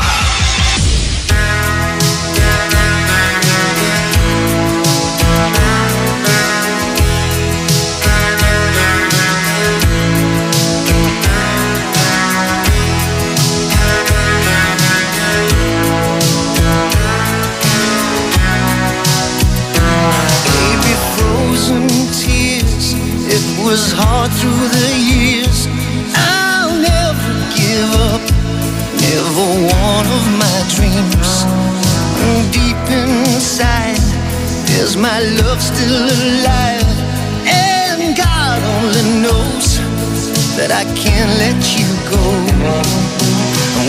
Baby, frozen tears, it was hard through the years. I'll never give up, never one of my dreams. Deep inside, there's my love still alive. And God only knows that I can't let you go.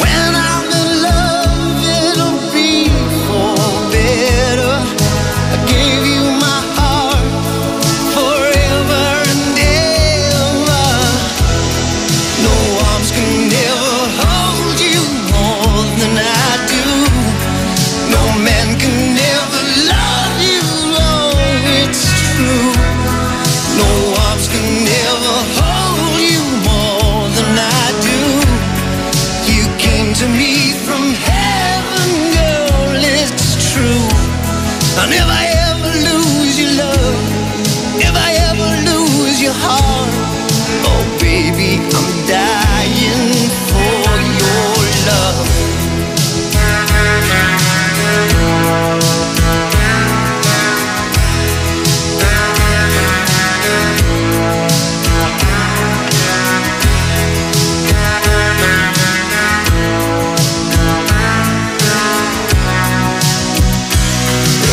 When I'm in love, it'll be for better. I gave you my heart forever and ever. No arms can ever hold you more than I do. No man can ever love you, oh, it's true. No arms can ever hold you more than I do. You came to me from heaven, girl, it's true. I'll never ever lose your love, never ever lose your heart. Oh baby, I'm dying for your love.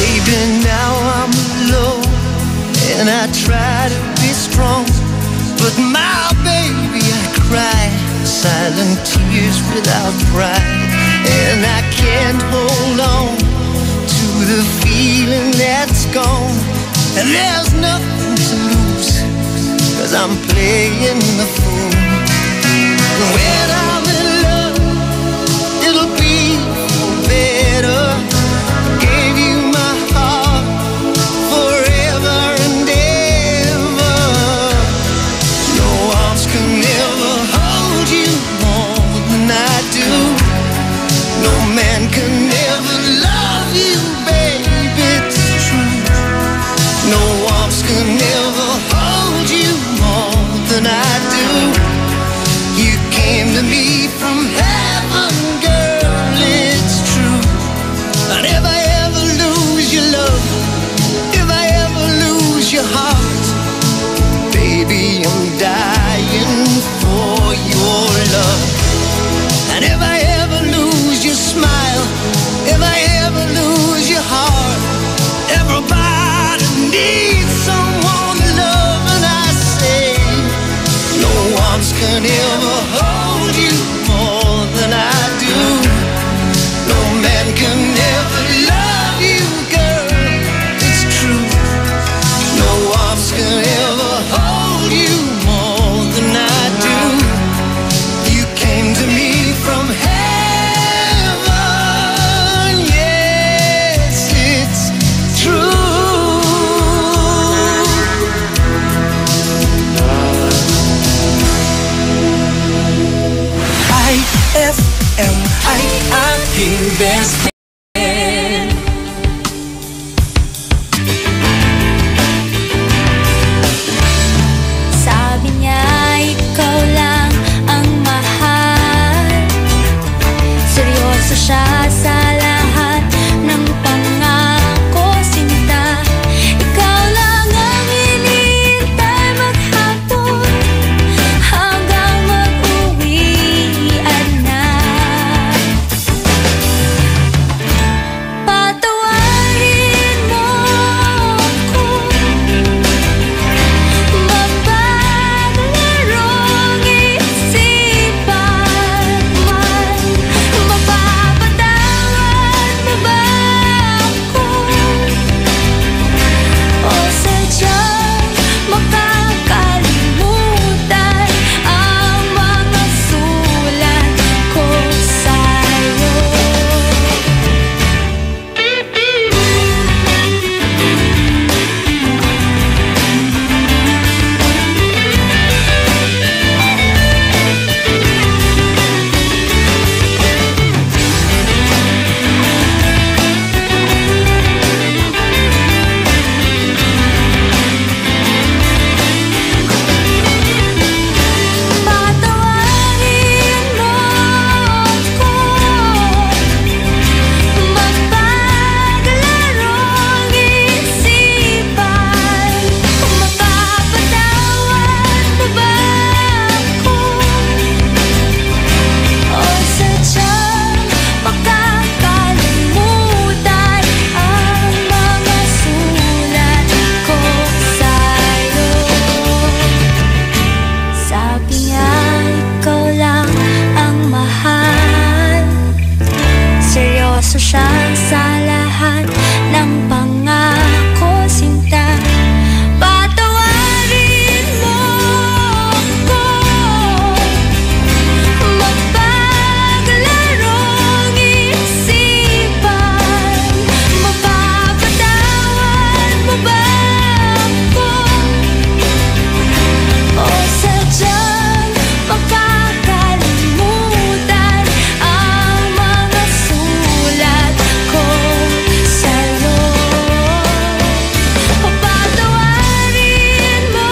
Baby, now I'm alone and I try to be strong, but my baby, I cry silent tears without pride, and I can't hold on to the feeling that's gone, and there's nothing to lose, 'cause I'm playing the fool. When I'm in love, it'll be better. Gave you my heart forever and ever. No arms can ever hold you more than I do. No man can ever love to me from heaven, girl, it's true. And if I ever lose your love, if I ever lose your heart, baby, I'm dying for your love. And if I ever lose your smile, if I ever lose your heart, everybody needs someone to love, and I say no one's can ever hold you more than I do. No man can ever love you, girl, it's true. No arms can ever hold you more than I do. You came to me from heaven, yes, it's true. IFM ay aking best friend. Sabi niya ikaw lang ang mahal. Seryoso siya sa lahat ng pangako, sinta. Ikaw lang ang hinihintay maghapon hanggang mag-uwian na. Patawarin mo ako, mapaglarong isipan man. Mapapatawad mo ba ako, o sadyang makakalimutan ang mga sulat ko sa'yo? Patawarin mo ako, mapaglarong isipan. Mapapatawad mo ba ako, o sadyang makakalimutan ang mga sulat ko sa'yo? Sabi niya ikaw lang ang mahal. Seryoso siya sa lahat ng pangako, sinta. Patawarin mo ako, mapaglarong isipan. Mapapatawad mo ba ako, o sadyang makakalimutan ang mga sulat ko sa'yo? Patawarin mo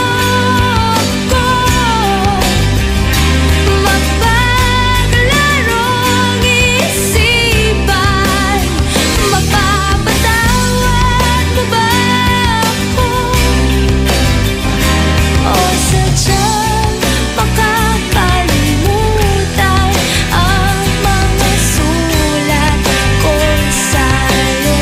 ako, mapaglarong isipan. Mapapatawad mo ba ako, o sadyang makakalimutan ang mga sulat ko sa'yo?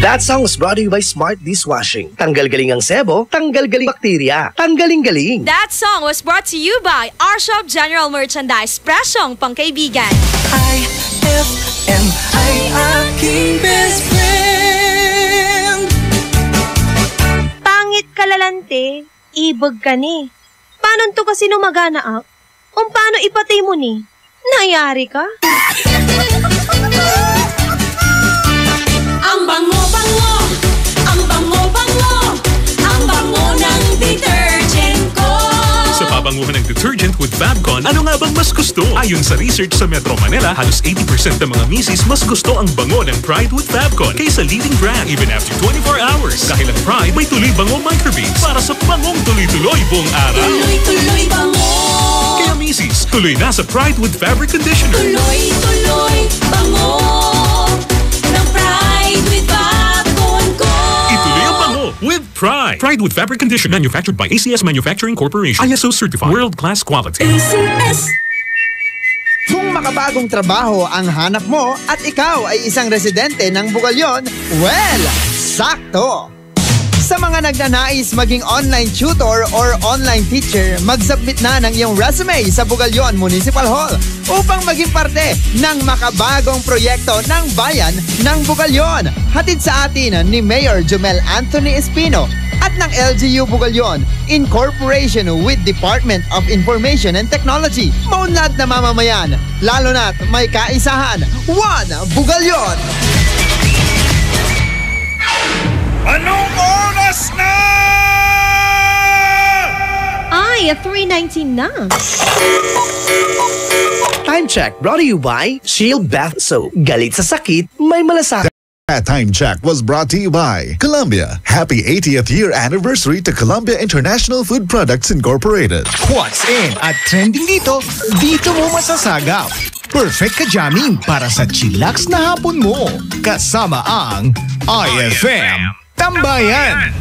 That song was brought to you by Smart Dishwashing. Tanggal-galing ang sebo, tanggal-galing bakterya, tanggaling-galing. That song was brought to you by Our Shop General Merchandise, presyong pangkaibigan. IFM ay aking best friend. Pangit kalalante, ibag ka ni. Paano to kasi numagana ak? Kung paano ipatay mo ni? Nayari ka? Ang bango-bango, ang bango-bango, ang bango ng detergent ko. Sa pabanguhan ng detergent with Fabcon, ano nga bang mas gusto? Ayon sa research sa Metro Manila, halos 80% ng mga misis mas gusto ang bango ng Pride with Fabcon kaysa leading brand even after 24 hours. Dahil ang Pride may tuloy bango microbeads para sa bangong tuloy-tuloy buong araw. Tuloy-tuloy bango. Kaya misis, tuloy na sa Pride with Fabric Conditioner. Tuloy-tuloy bango ng Pride with Fabcon ko. Ituloy ang bango with Pride. Pride with Fabric Conditioner, manufactured by ACS Manufacturing Corporation. ISO certified, world-class quality. ACS. Kung makabagong trabaho ang hanap mo at ikaw ay isang residente ng Bugalyon, well, sakto! Sa mga nagnanais maging online tutor or online teacher, mag-submit na ng iyong resume sa Bugalyon Municipal Hall upang maging parte ng makabagong proyekto ng Bayan ng Bugalyon. Hatid sa atin ni Mayor Jomel Anthony Espino at ng LGU Bugalyon in cooperation with Department of Information and Technology. Maunlad na mamamayan, lalo na't may kaisahan. One Bugalyon! Anong oras na? Ay, 3:19 na. Time check brought to you by Shield Bath Soap. Galit sa sakit, may malasakit. That time check was brought to you by Columbia. Happy 80th year anniversary to Columbia International Food Products Incorporated. What's in at trending dito mo masasagap. Perfect ka jamming para sa chillax na hapon mo. Kasama ang IFM Tambayan.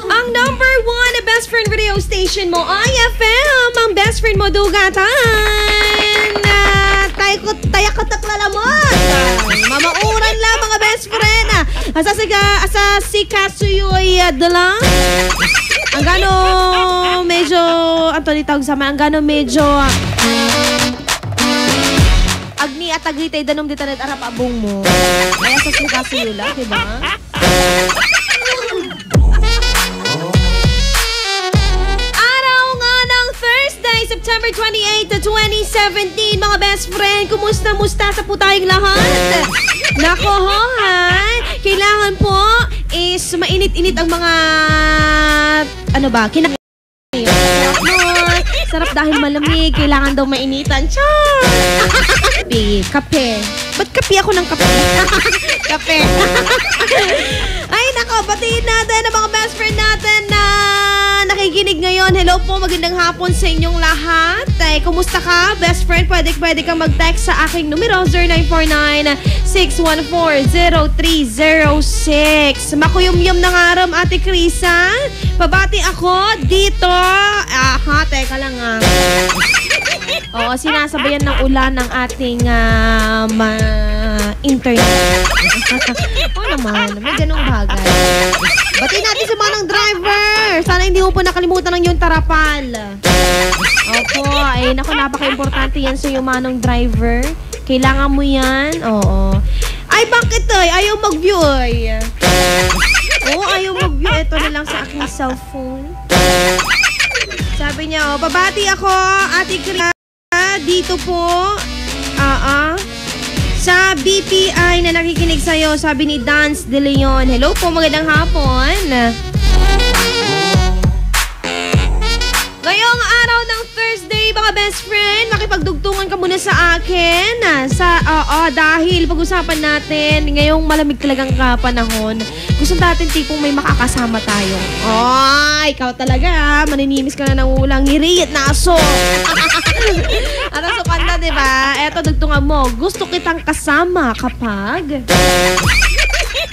Ang number 1 best friend radio station mo, IFM. Ang best friend mo, dugatan. Tayak kataklalamon. Mamauran lang mga best friend. Asa si Kasuyoy dalang. Ang gano medyo, Anthony tawag sa ang gano medyo agni at agritay danom di tanad arap abong mo. Kaya sa si Kasuyula, diba? September 28 to 2017, mga best friend, kumusta sa po tayong lahat? Nako ho, ha? Kailangan po is mainit-init ang mga, ano ba, sarap dahil malamig, kailangan daw mainitan. Char! Kape. Ba't kape ako ng kape? Kape. Ay, nako, batiin natin ang mga best friend natin na nakikinig ngayon. Hello po, magandang hapon sa inyong lahat. Ay, kumusta ka, best friend? Pwede kang mag-text sa aking numero 0949-614-0306. Makuyum-yum ng aram, Ate Krisa. Pabati ako dito. Teka lang Oo, sinasabayan ng ulan ng ating internet. Oo naman, may ganong bagay. Batiin natin sa mga ng driver. Sana hindi mo po nakalimutan ng yung tarapal. Opo, ay naku, napaka-importante yan sa yung manong driver. Kailangan mo yan. Oo. Ay, bakit ayaw mag-view Oo, ayaw mag-view. Ito na lang sa aking cellphone. Sabi niya, babati ako, Ate Krista, dito po. Sa BPI na nakikinig sa'yo, sabi ni Dance De Leon. Hello po, magandang hapon. Ngayong araw ng Thursday, mga best friend, makipagdugtungan ka muna sa akin. Dahil pag-usapan natin, ngayong malamig talagang panahon, gusto natin tipong may makakasama tayo. Ikaw talaga, maninimis ka na ng ulang ngiriit na aso. Ano sa kanta, diba? Eto, dugtungan mo. Gusto kitang kasama kapag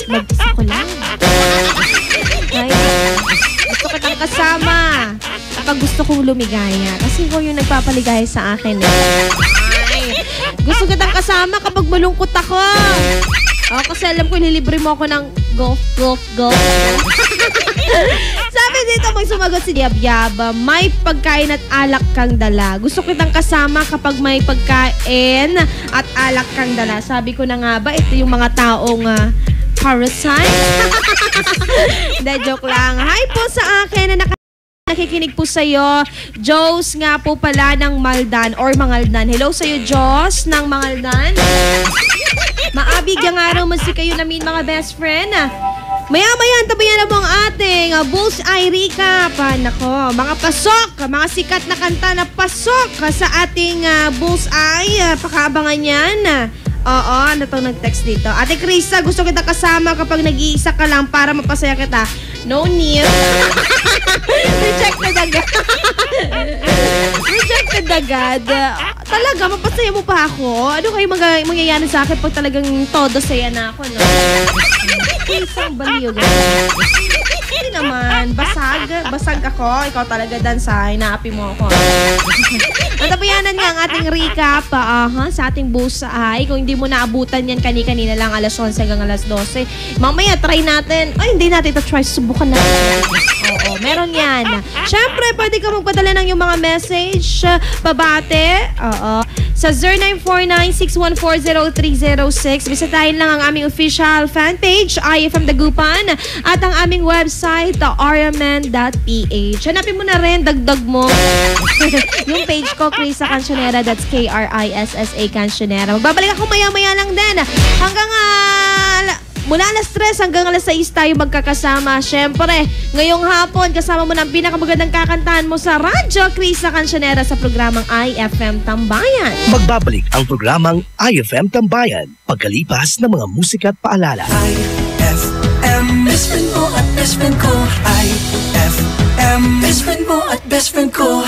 mag-isa ko lang. Gusto kitang kasama kapag gusto kong lumigaya. Kasi ikaw yung nagpapaligaya sa akin. Gusto kitang kasama kapag malungkot ako. Kasi alam ko, nilibre mo ako ng golf. Sabi dito may sumagot si Yabyab. May pagkain at alak kang dala. Gusto kitang kasama kapag may pagkain at alak kang dala. Sabi ko na nga ba, ito yung mga taong parasite? Hindi, joke lang. Hi po sa akin na nakikinig po sa'yo. Jos nga po pala ng Maldan or Mangaldan. Hello sa'yo, Jos ng Mangaldan. Maabigyan nga raw si kayo namin mga best friend. Maya-maya, tabayan na po ang ating Bullseye Recap. Nako, mga pasok, mga sikat na kanta na pasok sa ating Bullseye. Pakaabangan yan. Oo, ano itong nag-text dito? Ate Krista, gusto kita kasama kapag nag-iisa ka lang para mapasaya kita. No need. Rejected agad. Rejected agad. Talaga, mapasaya mo pa ako? Ano kayo mangyayari sa akin pag talagang todo saya na ako, no? Isang baliw. Hindi naman. Basag ako. Ikaw talaga, Dansay. Naapi mo ako. Natapayanan nga ang ating recap sa ating Bullseye. Kung hindi mo naabutan yan kanina lang, alas 11 hanggang alas 12. Mamaya, try natin. Ay, hindi natin ito try. Subukan natin. Oo, meron yan. Siyempre, pwede ka magpadala ng yung mga message, pabate. Oo. Sa 0949-614-0306. Bisitahin lang ang aming official fanpage, IFM Dagupan, at ang aming website, rmn.ph. Hanapin mo na rin, dagdag mo yung page ko, Krisa Cancionera. That's Krissa Cancionera. Magbabalik ako maya-maya lang din. Hanggang mula alas 3 hanggang alas 6 tayo magkakasama. Siyempre, ngayong hapon, kasama mo ng pinakamagandang kakantahan mo sa radyo, Krisa Cancionera, sa programang IFM Tambayan. Magbabalik ang programang IFM Tambayan pagkalipas ng mga musika at paalala. IFM, best friend mo at best friend ko. IFM, best friend mo at best friend ko.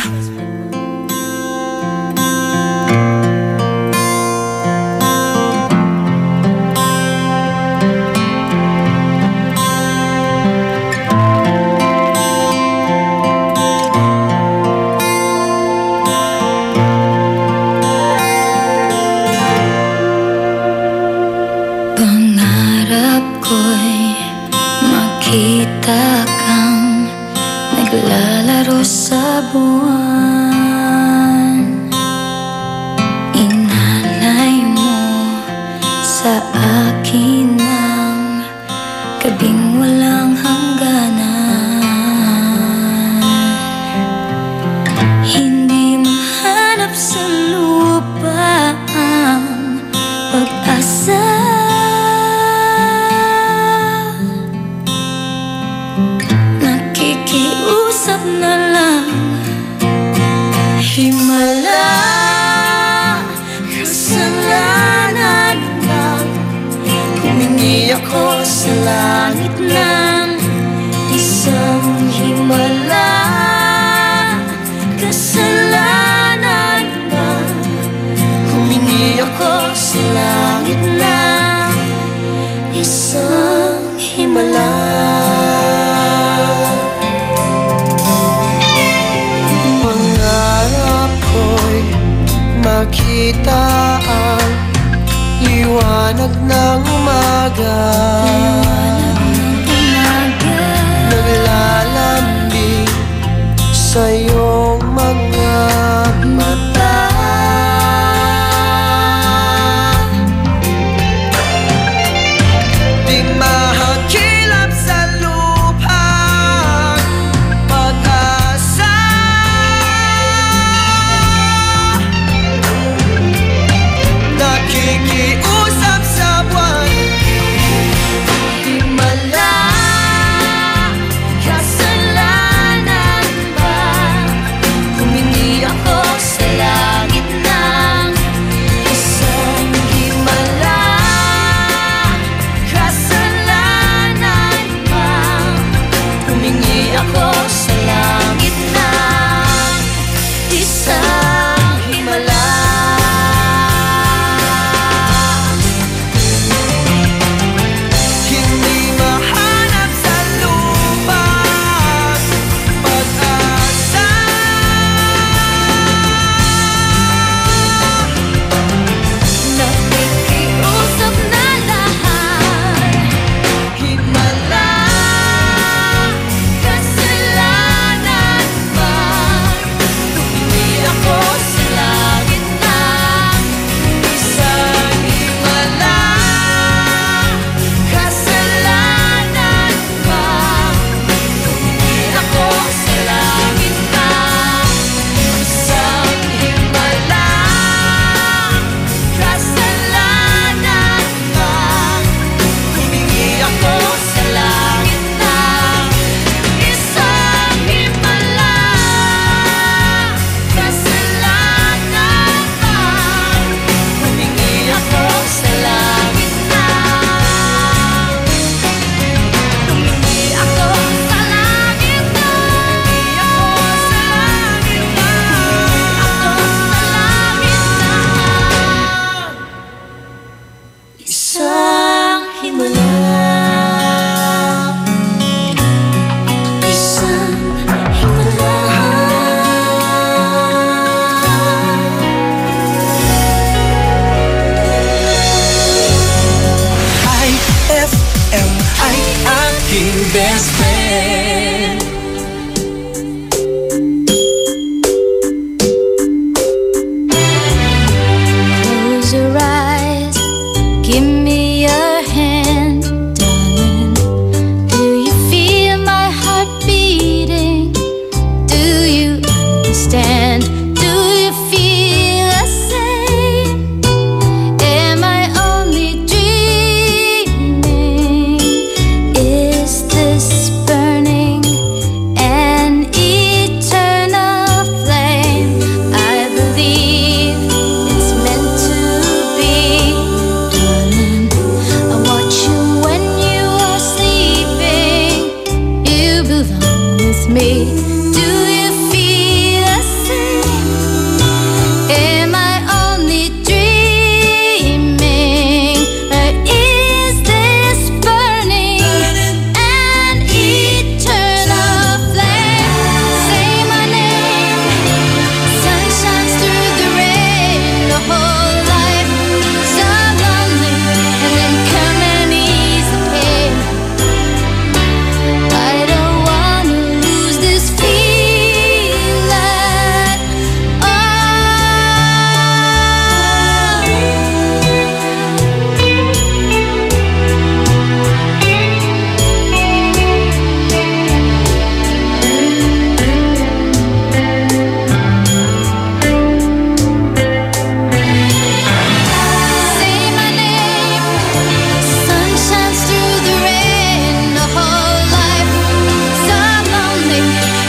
Kita kang naglalaro sa buwan. Inalay mo sa akin ang gabing walang hangganan. Hindi mahanap sa lupa ang pag-asa. Nakikiusap na lang, himala, kasalanan bang humingi ako sa langit ng isang himala? Kasalanan bang humingi ako sa langit ng isang himala? Makita ang liwanag ng umaga, naglalambing sa iyong mga mata. Di mahakilap sa lupang pag-asa. Nakikiusap sa buwan, best friend. Close your eyes, give me your hand, darling. Do you feel my heart beating? Do you understand? Do you feel the same? Am I only dreaming? Is this burning an eternal flame? I believe it's meant to be, darling. I watch you when you are sleeping. You belong with me. Do you feel the same? Am I only dreaming? Or is this burning an eternal flame? Say my name. Sun shines through the rain. The whole life so lonely, and then come and ease the pain. I don't wanna lose this feeling. Oh. Say my name. Sun shines through the rain. The whole life so lonely,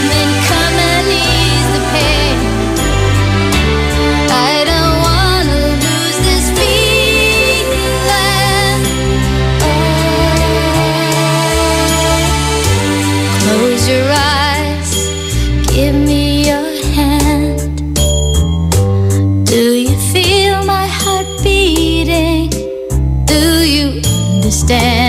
then come and ease the pain. I don't wanna lose this feeling. Close your eyes, give me your hand. Do you feel my heart beating? Do you understand?